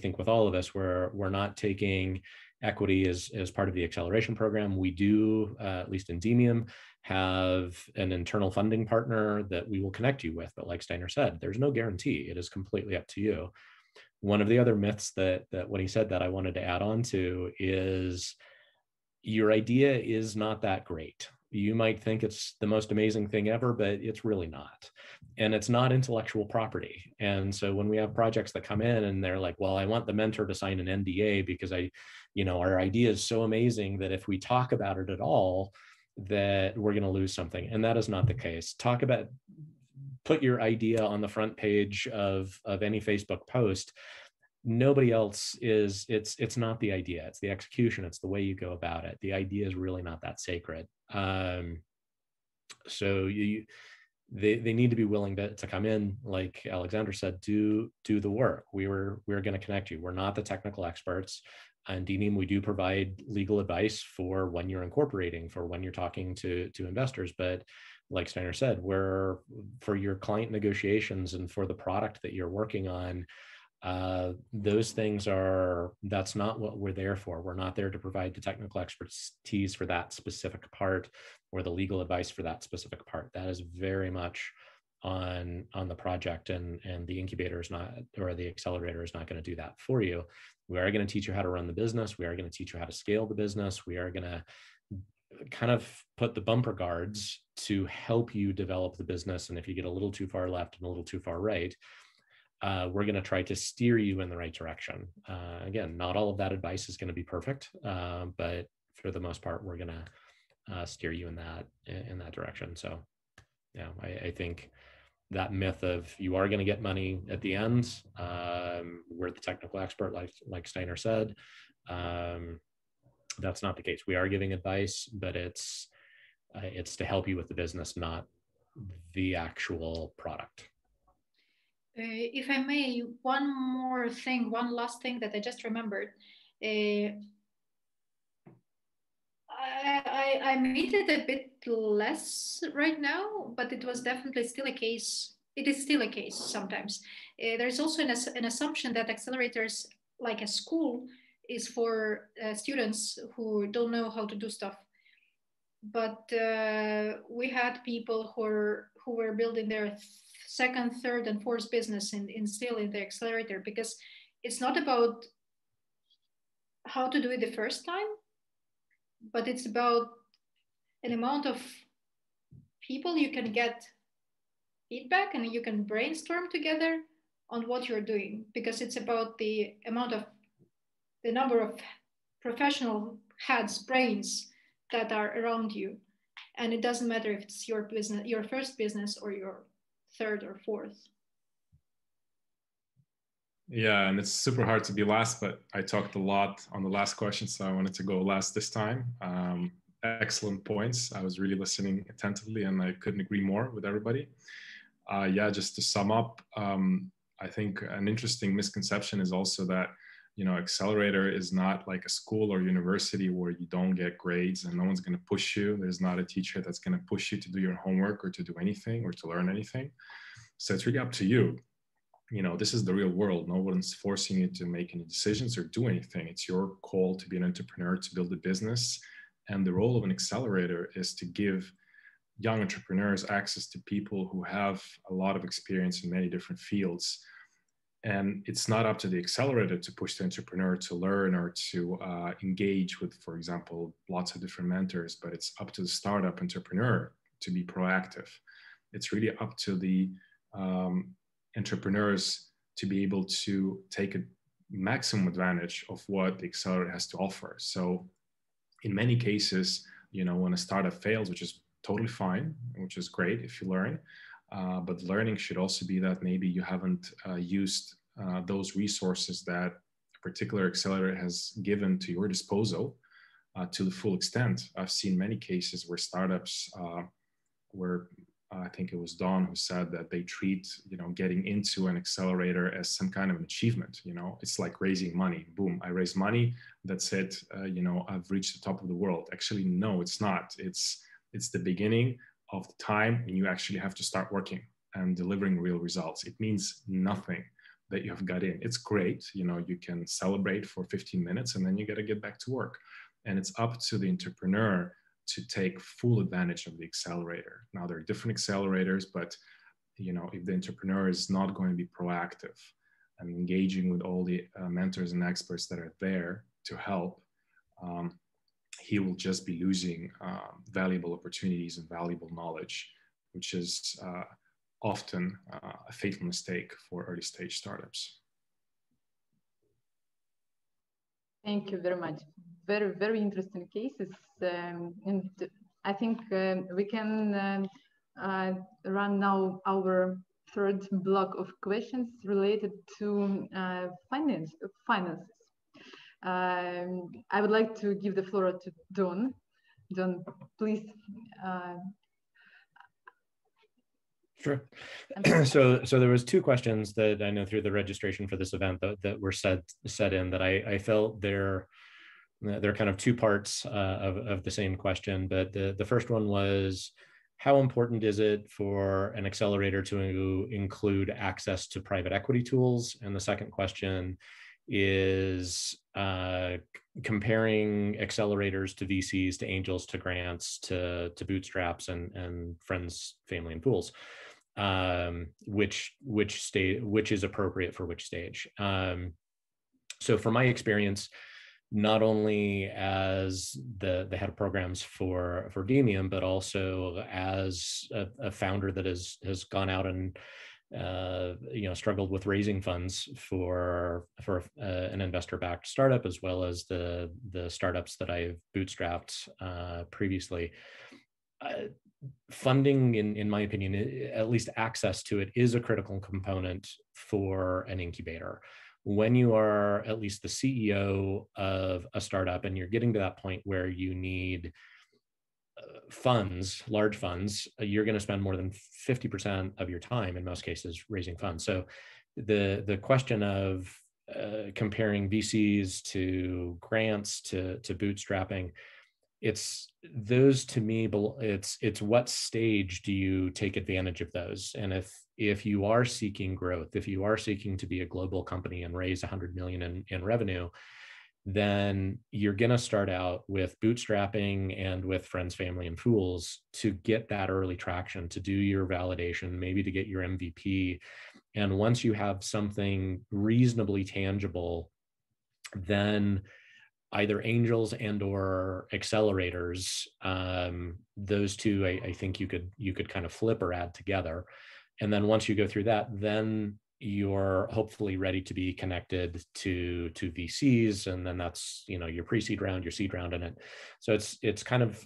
S3: think with all of us, we're not taking equity as part of the acceleration program. We do, at least in Demium, have an internal funding partner that we will connect you with. But like Steinar said, there's no guarantee. It is completely up to you. One of the other myths that when he said that I wanted to add on to is, your idea is not that great. You might think it's the most amazing thing ever, but it's really not. And it's not intellectual property. And so when we have projects that come in and they're like, well, I want the mentor to sign an NDA because our idea is so amazing that if we talk about it at all, that we're going to lose something. And that is not the case. Put your idea on the front page of any Facebook post. Nobody else is, it's not the idea, it's the execution, it's the way you go about it. The idea is really not that sacred. So they need to be willing to come in, like Alexandra said, do the work. We're going to connect you. We're not the technical experts. And Demium, we do provide legal advice for when you're incorporating, for when you're talking to investors. But like Steinar said, for your client negotiations and for the product that you're working on, those things that's not what we're there for. We're not there to provide the technical expertise for that specific part or the legal advice for that specific part. That is very much on the project, and the incubator is not, or the accelerator is not going to do that for you. We are going to teach you how to run the business. We are going to teach you how to scale the business. We are going to kind of put the bumper guards to help you develop the business. And if you get a little too far left and a little too far right, we're going to try to steer you in the right direction. Again, not all of that advice is going to be perfect, but for the most part, we're going to steer you in that direction. So, yeah, I think that myth of you are going to get money at the end, we're the technical expert, like Steinar said, that's not the case. We are giving advice, but it's to help you with the business, not the actual product.
S2: If I may, one last thing that I just remembered. I made it a bit less right now, but it was definitely still a case it is still a case sometimes. There's also an assumption that accelerators, like a school, is for students who don't know how to do stuff. But we had people who were building their second, third, and fourth business still in the accelerator, because it's not about how to do it the first time, but it's about an amount of people you can get feedback and you can brainstorm together on what you're doing, because it's about the number of professional heads, brains that are around you. And it doesn't matter if it's your business, your first business, or your third or fourth.
S5: Yeah, and it's super hard to be last, but I talked a lot on the last question, so I wanted to go last this time. Excellent points. I was really listening attentively, and I couldn't agree more with everybody. Yeah, just to sum up, I think an interesting misconception is also that, you know, accelerator is not like a school or university where you don't get grades and no one's going to push you. There's not a teacher that's going to push you to do your homework or to do anything or to learn anything. So it's really up to you. You know, this is the real world. No one's forcing you to make any decisions or do anything. It's your call to be an entrepreneur, to build a business. And the role of an accelerator is to give young entrepreneurs access to people who have a lot of experience in many different fields. And it's not up to the accelerator to push the entrepreneur to learn or to engage with, for example, lots of different mentors, but it's up to the startup entrepreneur to be proactive. It's really up to the entrepreneurs to be able to take a maximum advantage of what the accelerator has to offer. So in many cases, you know, when a startup fails, which is totally fine, which is great if you learn, but learning should also be that maybe you haven't used those resources that a particular accelerator has given to your disposal to the full extent. I've seen many cases where startups where I think it was Don who said that they treat, you know, getting into an accelerator as some kind of an achievement. You know, it's like raising money. Boom, I raise money. That's it. You know, I've reached the top of the world. Actually, no, it's not. It's the beginning of the time when you actually have to start working and delivering real results. It means nothing that you have got in. It's great. You know, you can celebrate for 15 minutes and then you got to get back to work. And it's up to the entrepreneur to take full advantage of the accelerator. Now, there are different accelerators, but, you know, if the entrepreneur is not going to be proactive and engaging with all the mentors and experts that are there to help, he will just be losing valuable opportunities and valuable knowledge, which is often a fatal mistake for early stage startups.
S1: Thank you very much. Very, very interesting cases. And I think we can run now our third block of questions related to finances. I would like to give the floor to Don. Don, please.
S3: Sure. So there was two questions that I know through the registration for this event that were set in that I felt they're kind of two parts of the same question. But the first one was, how important is it for an accelerator to include access to private equity tools? And the second question is comparing accelerators to VCs, to angels, to grants, to bootstraps and friends, family, and fools. Which is appropriate for which stage. So from my experience, not only as the head of programs for Demium, but also as a founder that has gone out and struggled with raising funds for an investor-backed startup, as well as the startups that I've bootstrapped previously. Funding, in my opinion, at least access to it, is a critical component for an incubator. When you are at least the CEO of a startup and you're getting to that point where you need funds, large funds, you're going to spend more than 50% of your time in most cases raising funds. So the question of comparing VCs to grants to bootstrapping, it's those to me, it's what stage do you take advantage of those? And if you are seeking growth, if you are seeking to be a global company and raise 100 million in revenue, then you're going to start out with bootstrapping and with friends, family, and fools to get that early traction, to do your validation, maybe to get your MVP. And once you have something reasonably tangible, then either angels and or accelerators, those two, I think you could kind of flip or add together. And then once you go through that, then you're hopefully ready to be connected to VCs, and then that's your pre-seed round, your seed round, and so it's kind of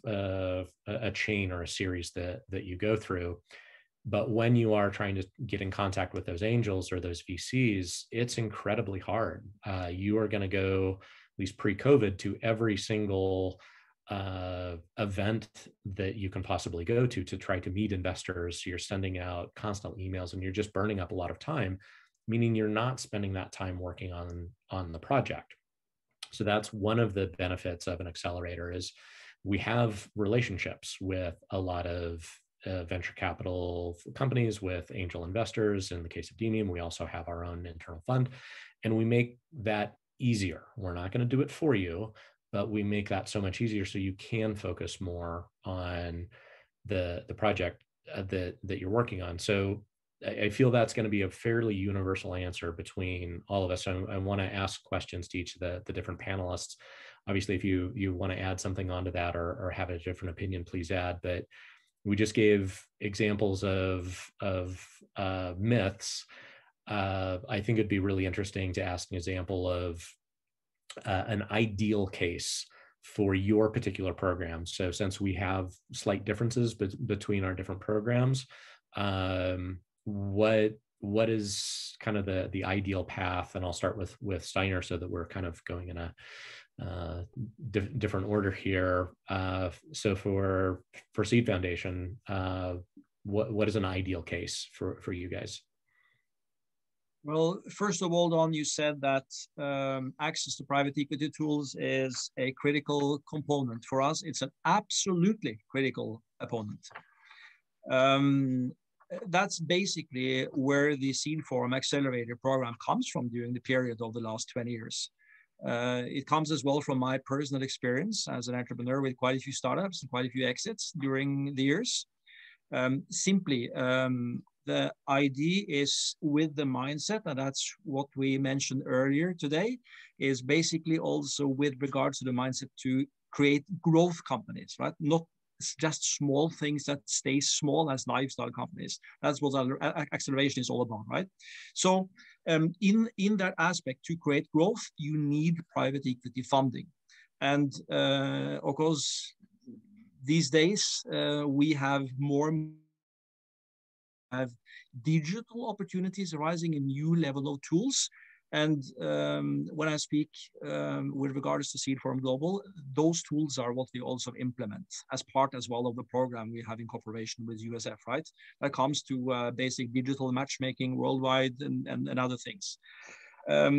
S3: a chain or a series that you go through. But when you are trying to get in contact with those angels or those VCs, it's incredibly hard. You are going to go, at least pre-COVID, to every single event that you can possibly go to try to meet investors. You're sending out constant emails and you're just burning up a lot of time, meaning you're not spending that time working on the project. So that's one of the benefits of an accelerator, is we have relationships with a lot of venture capital companies, with angel investors. In the case of Demium, we also have our own internal fund, and we make that easier. We're not going to do it for you, but we make that so much easier so you can focus more on the project that you're working on. So I feel that's going to be a fairly universal answer between all of us. I want to ask questions to each of the different panelists. Obviously, if you want to add something onto that or have a different opinion, please add. But we just gave examples of myths. I think it'd be really interesting to ask an example of an ideal case for your particular program. So since we have slight differences between our different programs, what is kind of the ideal path? And I'll start with Steinar, so that we're kind of going in a different order here. So for Seed Foundation, what is an ideal case for you guys?
S4: Well, first of all, Don, you said that access to private equity tools is a critical component. For us, it's an absolutely critical component. That's basically where the Seed Forum Accelerator program comes from during the period of the last 20 years. It comes as well from my personal experience as an entrepreneur with quite a few startups and quite a few exits during the years. The idea is with the mindset, and that's what we mentioned earlier today, is basically also with regards to the mindset to create growth companies, right? Not just small things that stay small as lifestyle companies. That's what acceleration is all about, right? So in that aspect, to create growth, you need private equity funding. And of course, these days, we have digital opportunities arising in new level of tools. And when I speak with regards to Seed Forum Global, those tools are what we also implement as part as well of the program we have in cooperation with USF, right? That comes to basic digital matchmaking worldwide and other things. Let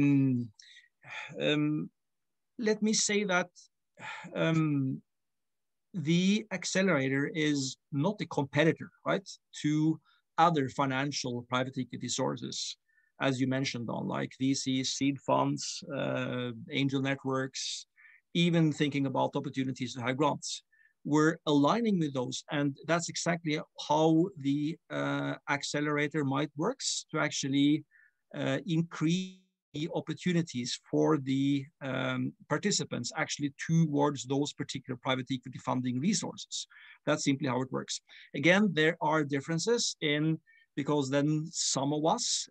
S4: me say that the accelerator is not a competitor, right, to other financial private equity sources, as you mentioned, on like VCs, seed funds, angel networks, even thinking about opportunities to have grants. We're aligning with those, and that's exactly how the accelerator might works to actually increase the opportunities for the participants actually towards those particular private equity funding resources. That's simply how it works. Again, there are differences because then some of us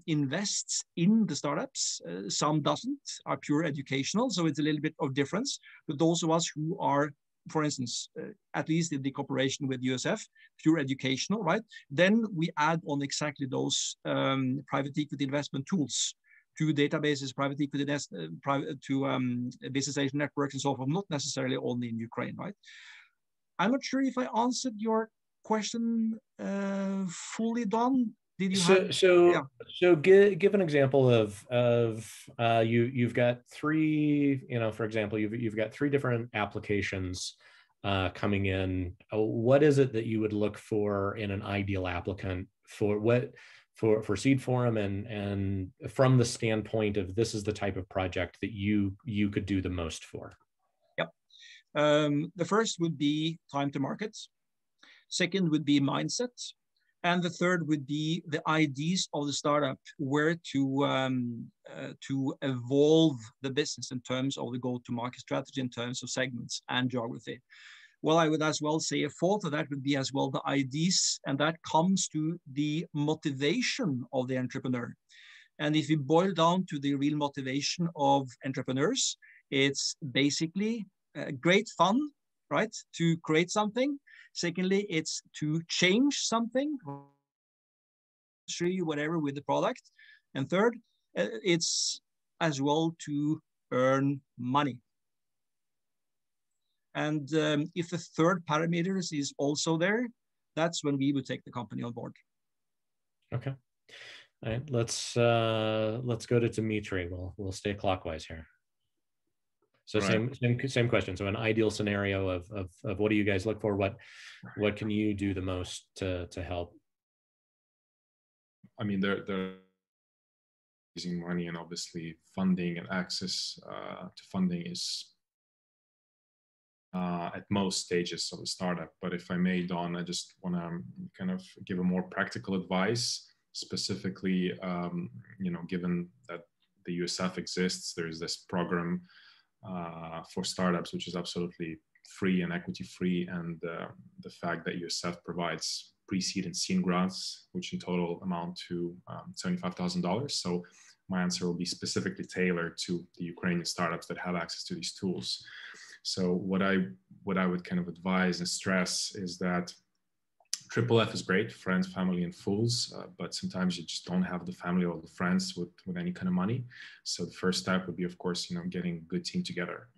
S4: invests in the startups, some doesn't, are pure educational. So it's a little bit of difference. But those of us who are, for instance, at least in the cooperation with USF, pure educational, right? Then we add on exactly those private equity investment tools to databases, private equity, to business agent networks and so forth, not necessarily only in Ukraine, right? I'm not sure if I answered your question fully, Don. Did you have?
S3: So give an example of you've got three, for example, you've got three different applications coming in. What is it that you would look for in an ideal applicant for Seed Forum, and from the standpoint of this is the type of project that you could do the most for?
S4: Yep. The first would be time to market. Second would be mindset. And the third would be the ideas of the startup, where to evolve the business in terms of the go-to-market strategy, in terms of segments and geography. Well, I would as well say a fourth of that would be as well the ideas, and that comes to the motivation of the entrepreneur. And if we boil down to the real motivation of entrepreneurs, it's basically great fun, right, to create something. Secondly, it's to change something, whatever, with the product. And third, it's as well to earn money. And if the third parameter is also there, that's when we would take the company on board.
S3: Okay. All right. Let's go to Dimitri. We'll stay clockwise here. So right. same question. So an ideal scenario of what do you guys look for? What can you do the most to help?
S5: I mean, they're raising money, and obviously funding and access to funding is at most stages of a startup. But if I may, Don, I just want to kind of give a more practical advice, specifically, given that the USF exists, there's this program for startups, which is absolutely free and equity free. And the fact that USF provides pre-seed and seed grants, which in total amount to $75,000. So my answer will be specifically tailored to the Ukrainian startups that have access to these tools. So what I would kind of advise and stress is that Triple F is great, friends, family, and fools, but sometimes you just don't have the family or the friends with any kind of money. So the first step would be, of course, getting a good team together.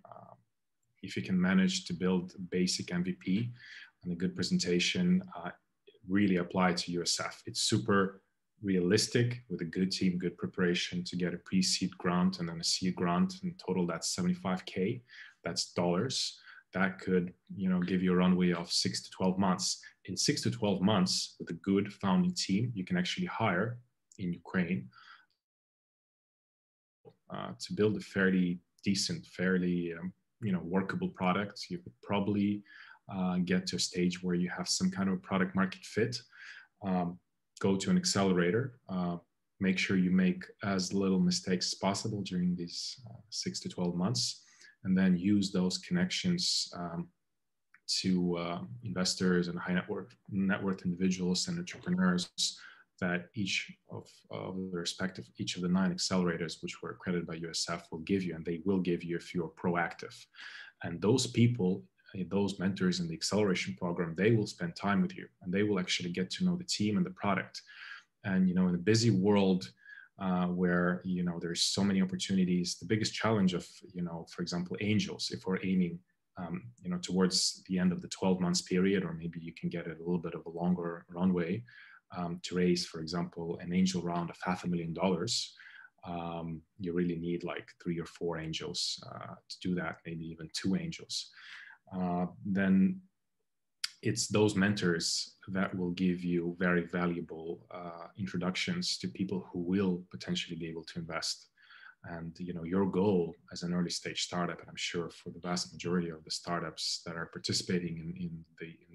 S5: If you can manage to build a basic MVP and a good presentation, really apply to USF. It's super realistic with a good team, good preparation to get a pre-seed grant and then a seed grant. In total, that's $75K. That's dollars. That could, give you a runway of 6 to 12 months. In 6 to 12 months, with a good founding team, you can actually hire in Ukraine to build a fairly decent, fairly, workable product. You could probably get to a stage where you have some kind of product market fit. Go to an accelerator. Make sure you make as little mistakes as possible during these 6 to 12 months. And then use those connections to investors and high net worth individuals and entrepreneurs that each of the 9 accelerators, which were accredited by USF, will give you, and they will give you if you're proactive. And those people, those mentors in the acceleration program, they will spend time with you, and they will actually get to know the team and the product. And in a busy world, where there's so many opportunities, the biggest challenge of for example, angels, if we're aiming towards the end of the 12 months period, or maybe you can get a little bit of a longer runway to raise, for example, an angel round of $500,000, you really need like 3 or 4 angels to do that, maybe even 2 angels. Then it's those mentors that will give you very valuable introductions to people who will potentially be able to invest. And your goal as an early stage startup, and I'm sure for the vast majority of the startups that are participating in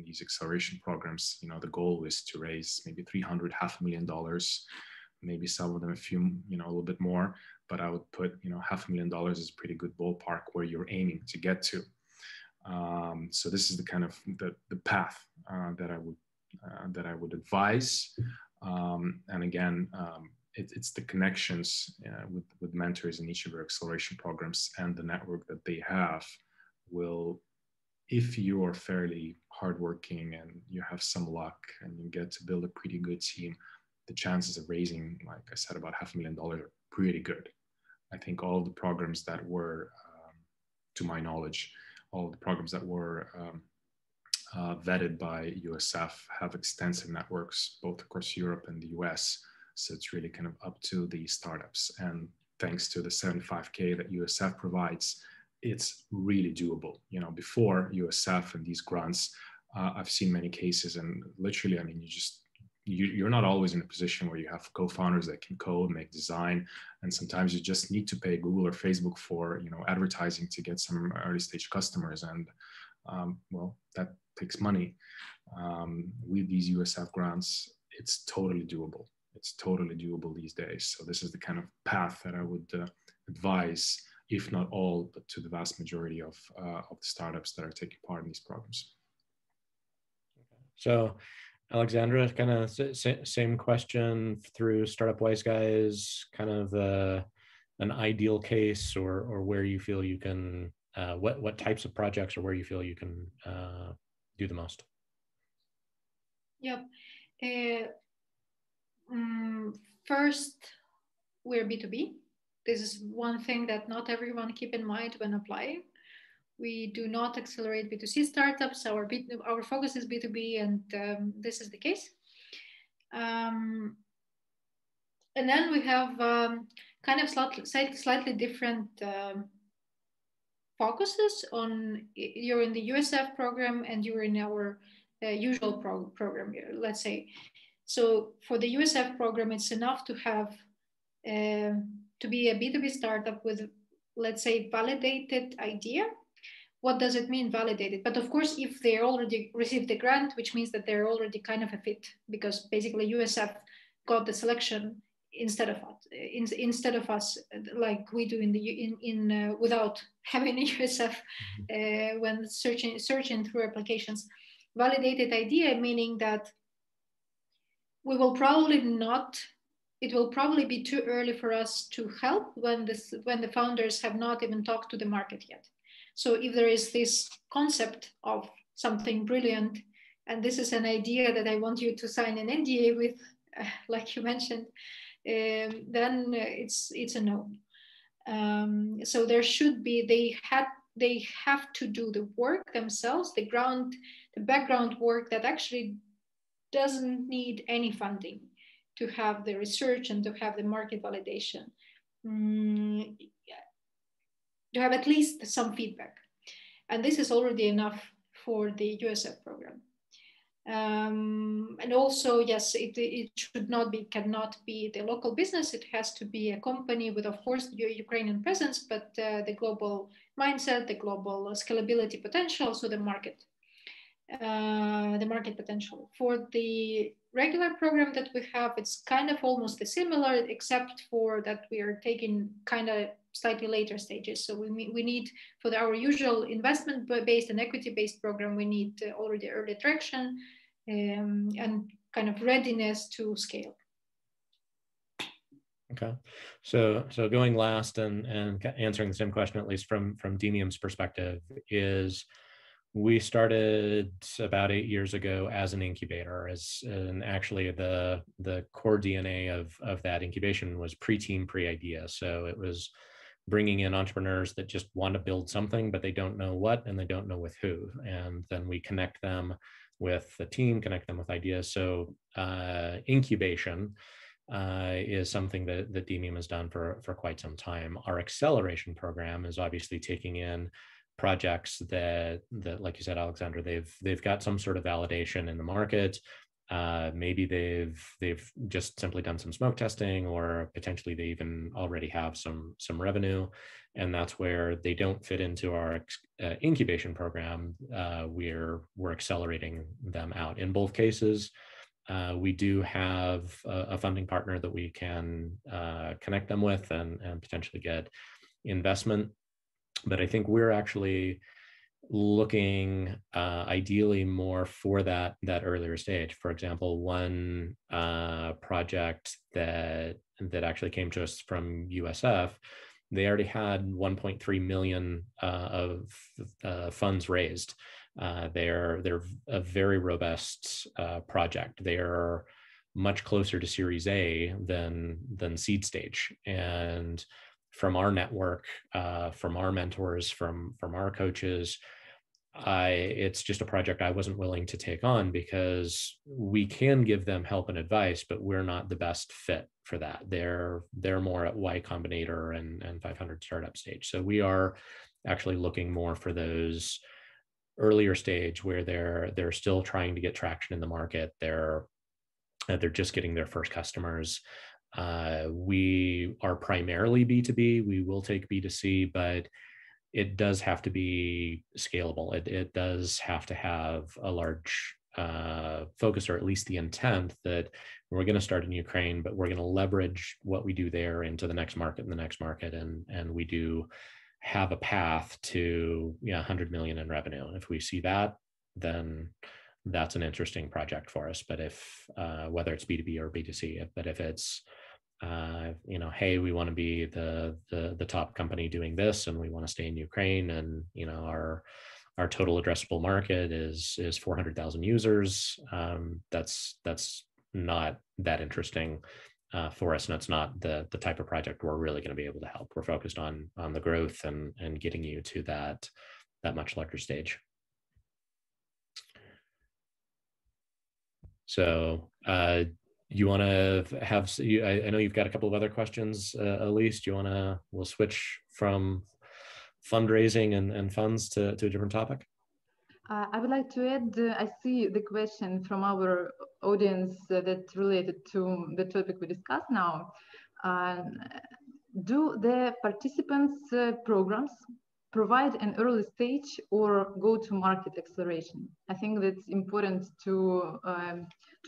S5: these acceleration programs, the goal is to raise maybe $300,000, $500,000, maybe some of them a few, a little bit more. But I would put, $500,000 is a pretty good ballpark where you're aiming to get to. So this is the kind of the path that I would advise. And again, it's the connections with mentors in each of your acceleration programs, and the network that they have will, if you are fairly hardworking and you have some luck and you get to build a pretty good team, the chances of raising, like I said, about $500,000 are pretty good. I think all of the programs that were, to my knowledge, all of the programs that were vetted by USF, have extensive networks both across Europe and the US. So it's really kind of up to the startups. And thanks to the 75K that USF provides, it's really doable. You know, before USF and these grants, I've seen many cases, and literally, I mean, you're not always in a position where you have co-founders that can code, make design, and sometimes you just need to pay Google or Facebook for, you know, advertising to get some early stage customers, and well, that takes money. With these USF grants, it's totally doable. It's totally doable these days. So this is the kind of path that I would advise, if not all, but to the vast majority of the startups that are taking part in these programs.
S3: So, Alexandra, kind of same question through Startup Wise Guys, kind of an ideal case, or where you feel you can, what types of projects or where you feel you can do the most?
S2: Yep. First, we're B2B. This is one thing that not everyone keep in mind when applying. We do not accelerate B2C startups. Our focus is B2B, and this is the case. And then we have kind of slightly different focuses on, you're in the USF program and you're in our usual program here, let's say. So for the USF program, it's enough to have, to be a B2B startup with, let's say, validated idea. What does it mean, validated? But of course, if they already received the grant, which means that they're already kind of a fit, because basically USF got the selection instead of us, like we do without having a USF when searching through applications. Validated idea, meaning that we will probably not. It will probably be too early for us to help when the founders have not even talked to the market yet. So if there is this concept of something brilliant, and this is an idea that I want you to sign an NDA with, like you mentioned, then it's a no. So there should be, they have to do the work themselves, the background work that actually doesn't need any funding to have the research and to have the market validation. To have at least some feedback. And this is already enough for the USF program. And also, yes, it cannot be the local business. It has to be a company with, of course, the Ukrainian presence, but the global mindset, the global scalability potential, so the market potential. For the regular program that we have, it's kind of almost similar, except for that we are taking kind of slightly later stages. So we need, for our usual investment-based and equity-based program, we need already early traction and kind of readiness to scale.
S3: Okay, so going last and answering the same question, at least from Demium's perspective, is we started about 8 years ago as an incubator, and actually the core DNA of that incubation was pre-team, pre-idea. So it was bringing in entrepreneurs that just want to build something, but they don't know what, and they don't know with who. And then we connect them with the team, connect them with ideas. So incubation is something that Demium has done for quite some time. Our acceleration program is obviously taking in projects that like you said, Alexandra, they've got some sort of validation in the market. Maybe they've just simply done some smoke testing, or potentially they even already have some revenue, and that's where they don't fit into our incubation program. We're accelerating them out. In both cases, we do have a funding partner that we can connect them with and potentially get investment. But I think we're actually looking ideally more for that earlier stage. For example, one project that actually came to us from USF, they already had 1.3 million of funds raised. They're a very robust project. They are much closer to Series A than seed stage. And from our network, from our mentors, from our coaches, it's just a project I wasn't willing to take on because we can give them help and advice, but we're not the best fit for that. They're more at Y Combinator and 500 startup stage. So we are actually looking more for those earlier stage where they're still trying to get traction in the market. They're just getting their first customers. We are primarily B2B. We will take B2C, but it does have to be scalable. It does have to have a large focus, or at least the intent that we're going to start in Ukraine, but we're going to leverage what we do there into the next market and the next market. And we do have a path to 100 million in revenue. If we see that, then that's an interesting project for us. But if whether it's B2B or B2C, but if it's hey, we want to be the top company doing this, and we want to stay in Ukraine, and our total addressable market is 400,000 users. That's not that interesting for us, and it's not the type of project we're really going to be able to help. We're focused on the growth and getting you to that much larger stage. So you want to have, I know you've got a couple of other questions, Elise. Do you want to, we'll switch from fundraising and funds to a different topic?
S1: I would like to add, I see the question from our audience that's related to the topic we discussed now. Do the participants' programs provide an early stage or go-to-market acceleration? I think that's important to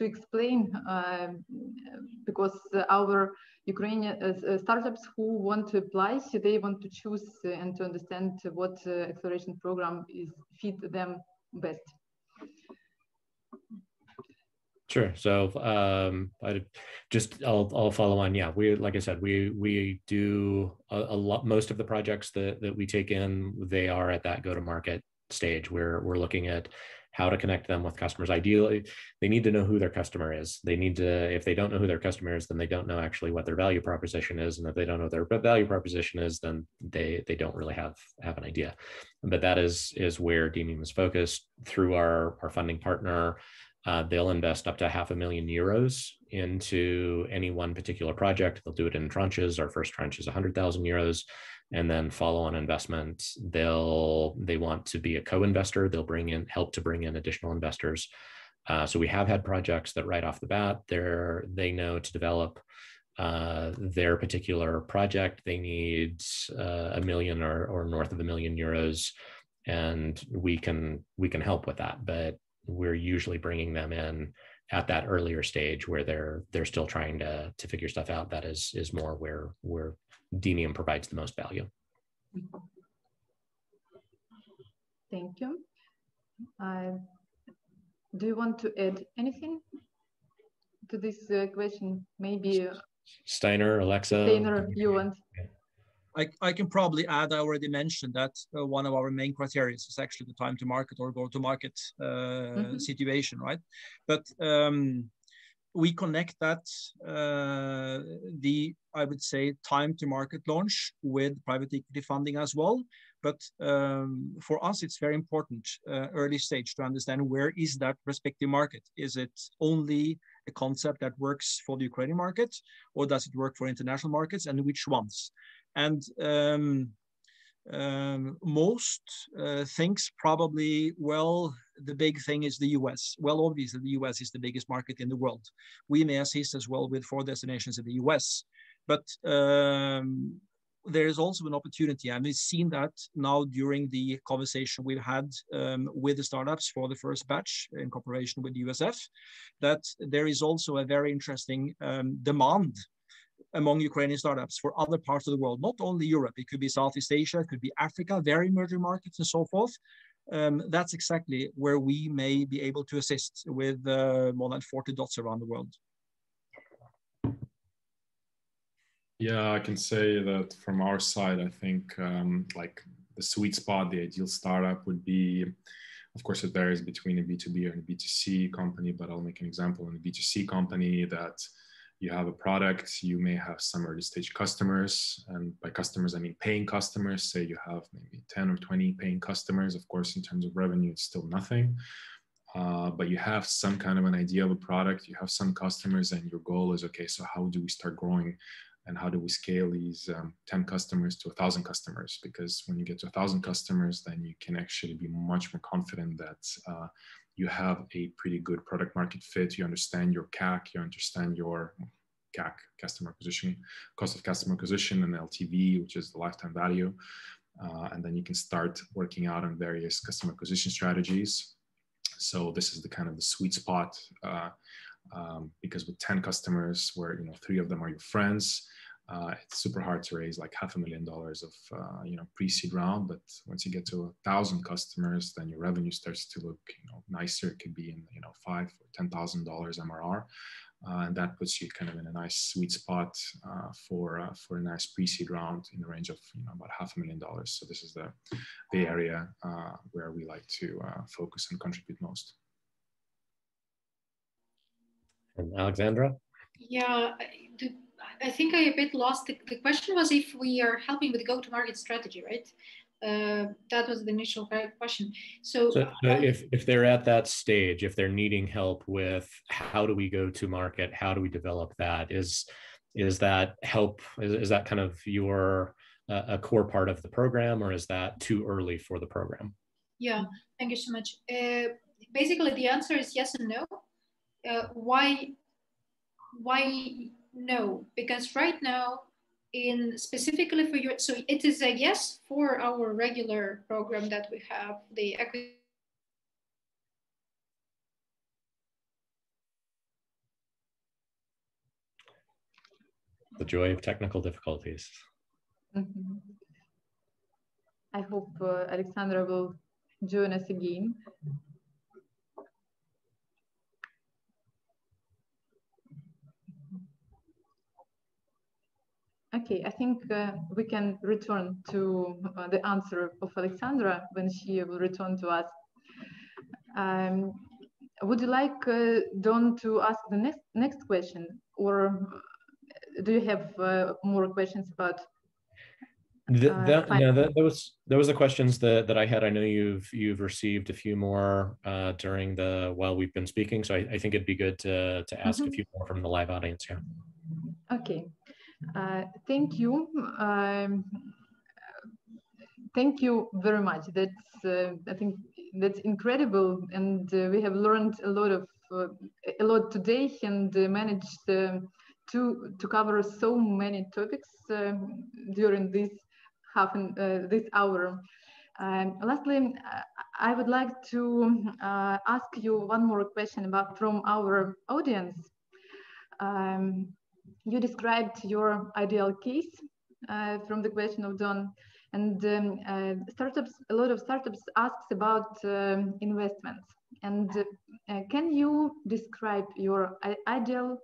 S1: explain because our Ukrainian startups who want to apply, so they want to choose and to understand what acceleration program is fit them best.
S3: Sure. So I'll follow on. Yeah, like I said, we do a lot. Most of the projects that we take in, they are at that go-to-market stage where we're looking at how to connect them with customers. Ideally, they need to know who their customer is. They need to, if they don't know who their customer is, then they don't know actually what their value proposition is. And if they don't know what their value proposition is, then they don't really have an idea. But that is where Demium is focused through our funding partner. They'll invest up to €500,000 into any one particular project. They'll do it in tranches. Our first tranche is €100,000. And then follow-on investment, they want to be a co-investor. They'll help to bring in additional investors. So we have had projects that right off the bat, they know to develop their particular project, they need $1 million or north of €1 million, and we can help with that. But we're usually bringing them in at that earlier stage where they're still trying to figure stuff out. That is more where Demium provides the most value.
S1: Thank you. Do you want to add anything to this question? Maybe
S3: Steinar, Alexa.
S1: Steinar, you want?
S4: I can probably add, I already mentioned that one of our main criteria is actually the time to market or go to market situation, right? But we connect that, I would say, time to market launch with private equity funding as well. But for us, it's very important early stage to understand where is that respective market. Is it only a concept that works for the Ukrainian market, or does it work for international markets, and which ones? And most thinks probably, well, the big thing is the US. Well, obviously, the US is the biggest market in the world. We may assist as well with 4 destinations in the US. But there is also an opportunity, and we've seen that now during the conversation we've had with the startups for the first batch in cooperation with USF, that there is also a very interesting demand among Ukrainian startups for other parts of the world, not only Europe. It could be Southeast Asia, it could be Africa, very emerging markets and so forth. That's exactly where we may be able to assist with more than 40 dots around the world.
S5: Yeah, I can say that from our side, I think like the sweet spot, the ideal startup would be, of course, it varies between a B2B and a B2C company, but I'll make an example in a B2C company that you have a product, you may have some early stage customers, and by customers, I mean paying customers. Say you have maybe 10 or 20 paying customers. Of course, in terms of revenue, it's still nothing. But you have some kind of an idea of a product, you have some customers, and your goal is, okay, so how do we start growing, and how do we scale these 10 customers to 1,000 customers? Because when you get to 1,000 customers, then you can actually be much more confident that you have a pretty good product market fit. You understand your CAC, you understand your CAC, customer acquisition, cost of customer acquisition, and LTV, which is the lifetime value. And then you can start working out on various customer acquisition strategies. So this is the kind of the sweet spot, because with 10 customers, where 3 of them are your friends, it's super hard to raise like $500,000 of pre-seed round. But once you get to 1,000 customers, then your revenue starts to look nicer. It could be in $5,000 or $10,000 MRR, and that puts you kind of in a nice sweet spot for a nice pre-seed round in the range of about $500,000. So this is the area where we like to focus and contribute most.
S3: And Alexandra?
S2: Yeah, I think I a bit lost. The question was if we are helping with the go-to-market strategy, right? That was the initial question. So
S3: if they're at that stage, if they're needing help with how do we go to market, how do we develop that, is that help, is that kind of your a core part of the program, or is that too early for the program?
S2: Yeah, thank you so much. Basically, the answer is yes and no. Why no? Because right now, specifically for your, so it is a yes for our regular program that we have, the
S3: joy of technical difficulties.
S1: Mm-hmm. I hope Alexandra will join us again. Okay, I think we can return to the answer of Alexandra when she will return to us. Would you like Don to ask the next question, or do you have more questions about?
S3: Those are the questions that I had. I know you've received a few more during while we've been speaking, so I think it'd be good to ask a few more from the live audience. Yeah.
S1: Okay. Thank you. Thank you very much. That's I think that's incredible, and we have learned a lot today, and managed to cover so many topics during this this hour. Lastly, I would like to ask you one more question from our audience. You described your ideal case from the question of Don, and a lot of startups asks about investments. And can you describe your ideal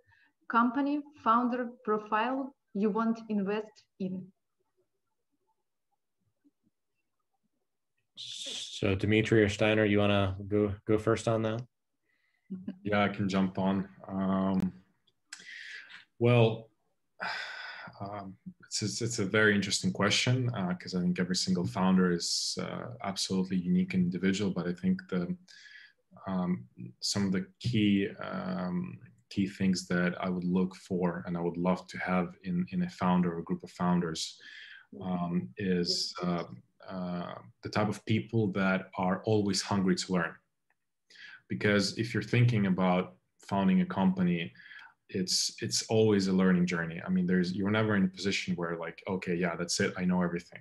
S1: company founder profile you want to invest in?
S3: So Dimitri or Steinar, you want to go first on that?
S5: Yeah, I can jump on. Well, it's a very interesting question, because I think every single founder is absolutely unique and individual. But I think some of the key things that I would look for and I would love to have in a founder or a group of founders is the type of people that are always hungry to learn. Because if you're thinking about founding a company, it's always a learning journey. I mean, you're never in a position where like, okay, yeah, that's it, I know everything.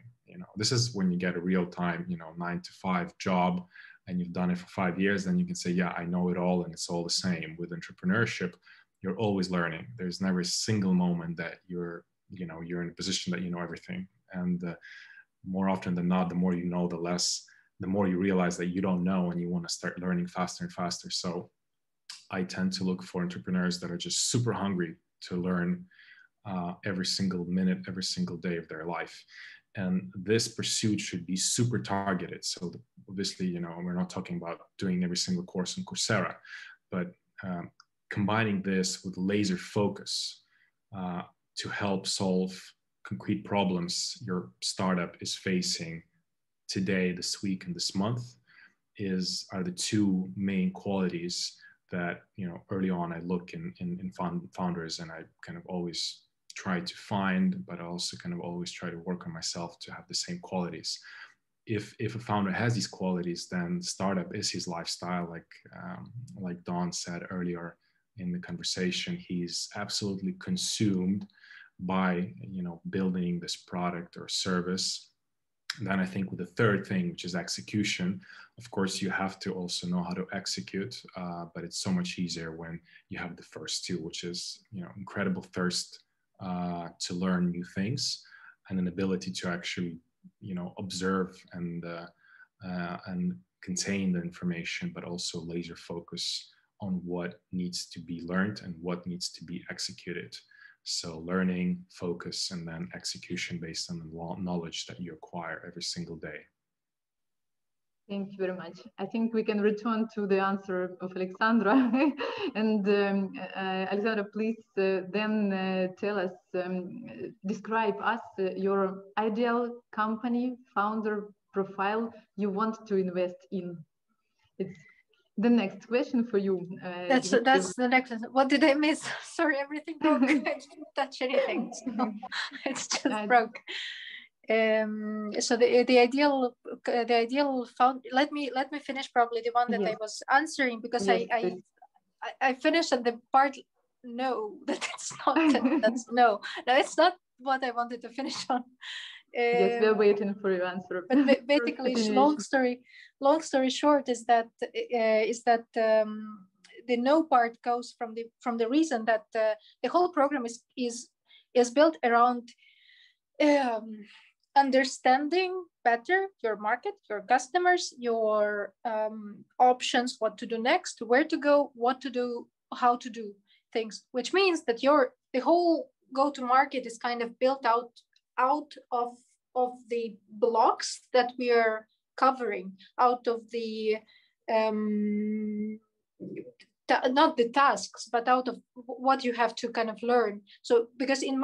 S5: This is when you get a real-time 9-to-5 job and you've done it for 5 years, then you can say, yeah, I know it all, and it's all the same. With entrepreneurship, you're always learning. There's never a single moment that you're in a position that you know everything. And more often than not, the more you know, the more you realize that you don't know, and you want to start learning faster and faster. So I tend to look for entrepreneurs that are just super hungry to learn every single minute, every single day of their life. And this pursuit should be super targeted. So obviously, we're not talking about doing every single course on Coursera, but combining this with laser focus to help solve concrete problems your startup is facing today, this week, and this month are the two main qualities that, you know, early on I look in founders, and I kind of always try to find, but I also kind of always try to work on myself to have the same qualities. If a founder has these qualities, then startup is his lifestyle. Like Don said earlier in the conversation, he's absolutely consumed by, you know, building this product or service. And then I think with the third thing, which is execution, of course, you have to also know how to execute, but it's so much easier when you have the first two, which is, you know, incredible thirst to learn new things, and an ability to actually, you know, observe and contain the information, but also laser focus on what needs to be learned and what needs to be executed. So learning, focus, and then execution based on the knowledge that you acquire every single day.
S1: Thank you very much. I think we can return to the answer of Alexandra. And Alexandra, please then tell us, describe us your ideal company founder profile you want to invest in. It's the next question for you.
S2: That's the next one. What did I miss? Sorry, everything broke. I didn't touch anything. So it's just broke. So the ideal found. Let me finish probably the one that I was answering, because I finished at the part no, that it's not. That's no, it's not what I wanted to finish on.
S1: Yes, we're waiting for your answer.
S2: But basically, long story short is that the no part goes from the reason that the whole program is built around understanding better your market, your customers, your options, what to do next, where to go, what to do, how to do things, which means that the whole go-to-market is kind of built out of the blocks that we are covering, out of the not the tasks, but out of what you have to kind of learn. So because in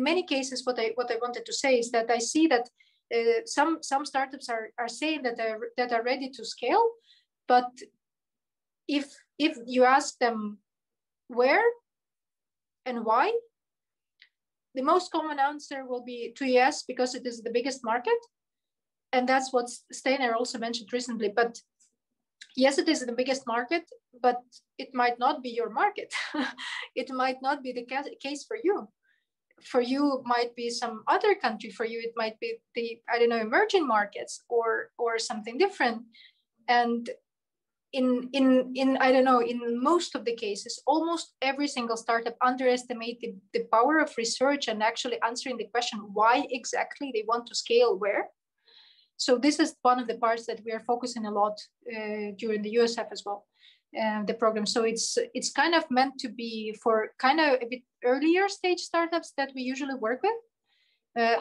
S2: many cases, what I wanted to say is that I see that some startups are saying that are ready to scale, but if you ask them where and why, the most common answer will be to yes, because it is the biggest market. And that's what Steinar also mentioned recently. But yes, it is the biggest market, but it might not be your market. It might not be the case for you. For you, might be some other country. For you, it might be the, I don't know, emerging markets or something different. And in I don't know, in most of the cases, almost every single startup underestimate the power of research and actually answering the question why exactly they want to scale where. So this is one of the parts that we are focusing a lot during the USF as well, the program. So it's kind of meant to be for kind of a bit earlier stage startups that we usually work with.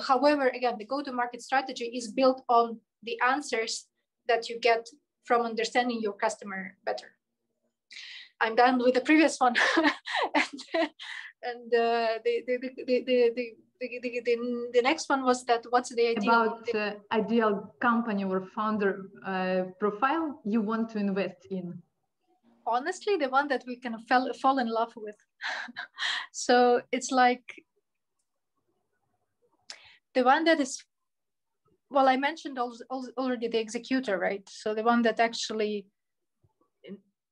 S2: However, again, the go-to-market strategy is built on the answers that you get from understanding your customer better. I'm done with the previous one. and the next one was that what's the ideal
S1: ideal company or founder profile you want to invest in?
S2: Honestly, the one that we kind of fall in love with. So it's like the one that is, well, I mentioned already the executor, right? So the one that actually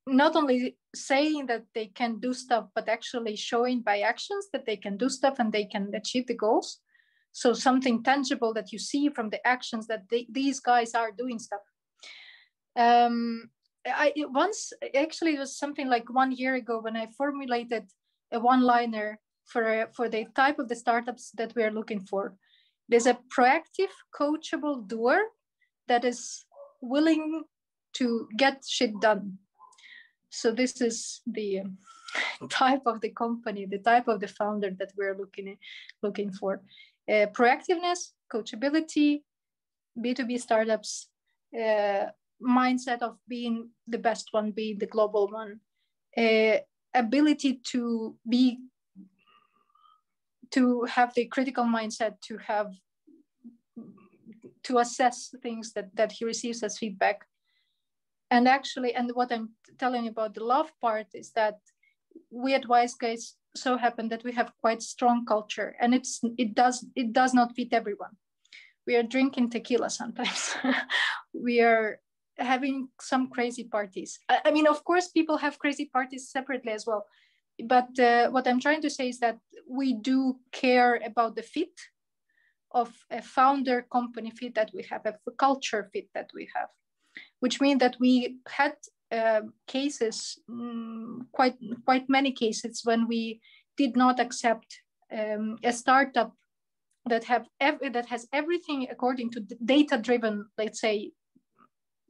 S2: not only saying that they can do stuff, but actually showing by actions that they can do stuff and they can achieve the goals. So something tangible that you see from the actions that these guys are doing stuff. It was something like 1 year ago when I formulated a one-liner for the type of the startups that we are looking for. There's a proactive, coachable doer that is willing to get shit done. So this is the type of the company, the type of the founder that we're looking for. Proactiveness, coachability, B2B startups, mindset of being the best one, being the global one. ability to have the critical mindset, to assess things that he receives as feedback. And actually, and what I'm telling you about the love part is that we at Wise Guys so happen that we have quite strong culture, and it does not fit everyone. We are drinking tequila sometimes. We are having some crazy parties. I mean, of course, people have crazy parties separately as well. But what I'm trying to say is that we do care about the fit of a founder company fit that we have, a culture fit that we have, which means that we had cases, quite many cases, when we did not accept a startup that has everything according to data-driven, let's say,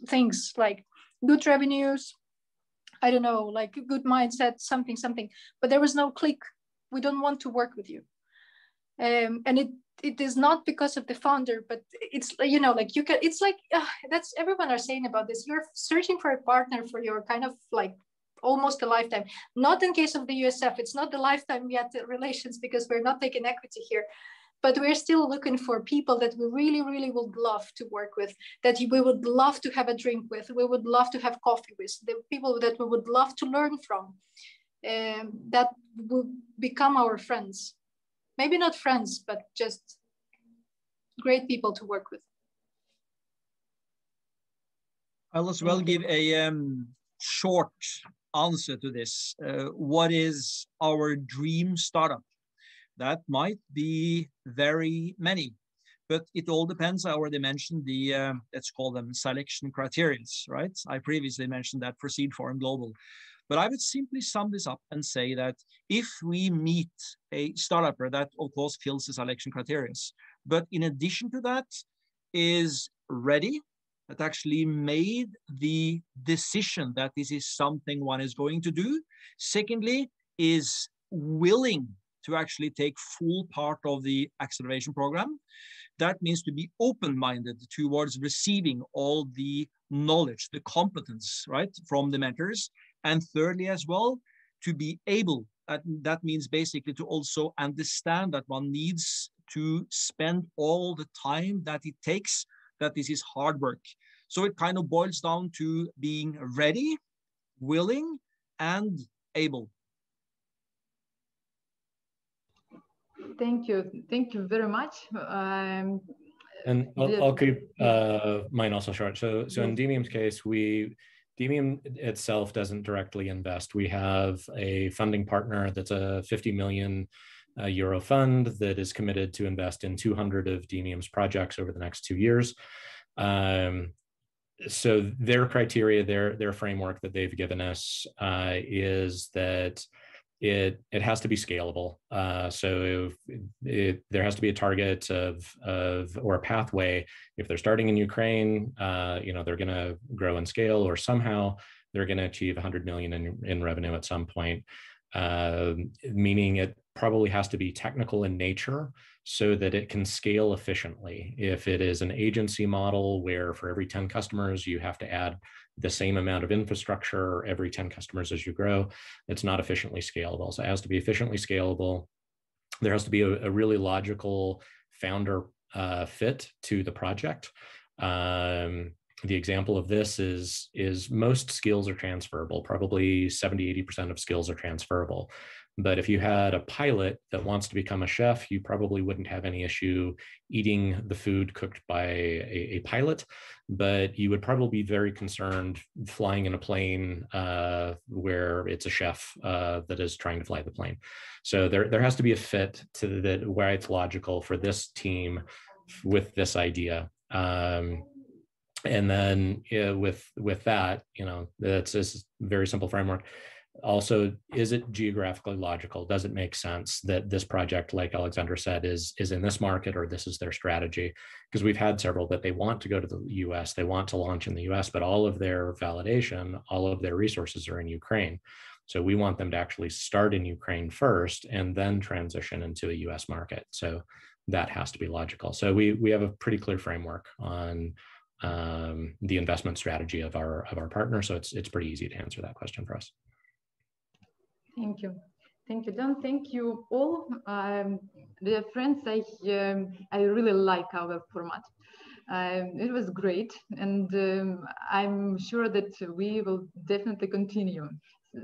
S2: things like good revenues, I don't know, like a good mindset, something, but there was no click. We don't want to work with you. And it is not because of the founder, but it's, you know, like it's like, that's everyone are saying about this. You're searching for a partner for your kind of like almost a lifetime. Not in case of the USF, it's not the lifetime yet relations, because we're not taking equity here. But we're still looking for people that we really, really would love to work with, that we would love to have a drink with, we would love to have coffee with, the people that we would love to learn from, that will become our friends. Maybe not friends, but just great people to work with.
S4: I'll as well give a short answer to this. What is our dream startup? That might be very many, but it all depends. I already mentioned the, let's call them selection criteria, right? I previously mentioned that for Seed Forum Global. But I would simply sum this up and say that if we meet a startupper that, of course, fills the selection criteria, but in addition to that is ready, that actually made the decision that this is something one is going to do. Secondly, is willing to actually take full part of the acceleration program. That means to be open-minded towards receiving all the knowledge, the competence, right, from the mentors. And thirdly, as well, to be able, that means basically to also understand that one needs to spend all the time that it takes, that this is hard work. So it kind of boils down to being ready, willing, and able.
S1: Thank you very much.
S3: And I'll keep mine also short. So in Demium's case, Demium itself doesn't directly invest. We have a funding partner that's a 50 million euro fund that is committed to invest in 200 of Demium's projects over the next 2 years. So their criteria, their framework that they've given us is that it has to be scalable. So there has to be a target or a pathway. If they're starting in Ukraine, they're going to grow and scale, or somehow they're going to achieve 100 million in revenue at some point, meaning it probably has to be technical in nature so that it can scale efficiently. If it is an agency model where for every 10 customers, you have to add the same amount of infrastructure every 10 customers as you grow, it's not efficiently scalable. So it has to be efficiently scalable. There has to be a really logical founder fit to the project. The example of this is most skills are transferable. Probably 70–80% of skills are transferable. But if you had a pilot that wants to become a chef, you probably wouldn't have any issue eating the food cooked by a pilot, but you would probably be very concerned flying in a plane where it's a chef that is trying to fly the plane. So there has to be a fit to that where it's logical for this team with this idea. And then with that, that's a very simple framework. Also, is it geographically logical? Does it make sense that this project, like Alexandra said, is in this market, or this is their strategy? Because we've had several that they want to go to the US, they want to launch in the US, but all of their validation, all of their resources are in Ukraine. So we want them to actually start in Ukraine first and then transition into a US market. So that has to be logical. So we have a pretty clear framework on the investment strategy of our partner. So it's pretty easy to answer that question for us.
S1: Thank you. Thank you, John. Thank you all. Dear friends, I really like our format. It was great, and I'm sure that we will definitely continue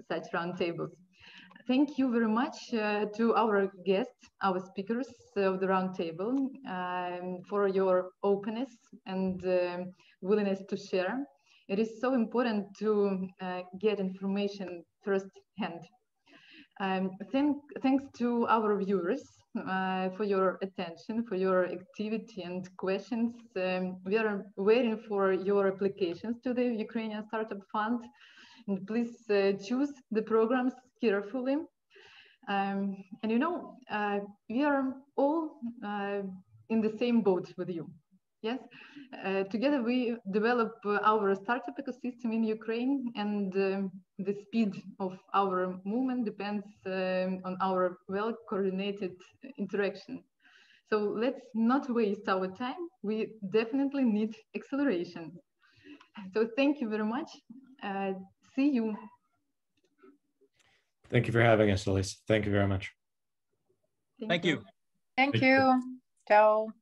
S1: such roundtables. Thank you very much to our guests, our speakers of the roundtable, for your openness and willingness to share. It is so important to get information firsthand. Thanks to our viewers for your attention, for your activity and questions. We are waiting for your applications to the Ukrainian Startup Fund. And please choose the programs carefully. And you know, we are all in the same boat with you. Yes, together we develop our startup ecosystem in Ukraine, and the speed of our movement depends on our well-coordinated interaction. So let's not waste our time. We definitely need acceleration. So thank you very much. See you.
S3: Thank you for having us, Elise. Thank you very much.
S4: Thank you.
S6: Thank you. Ciao.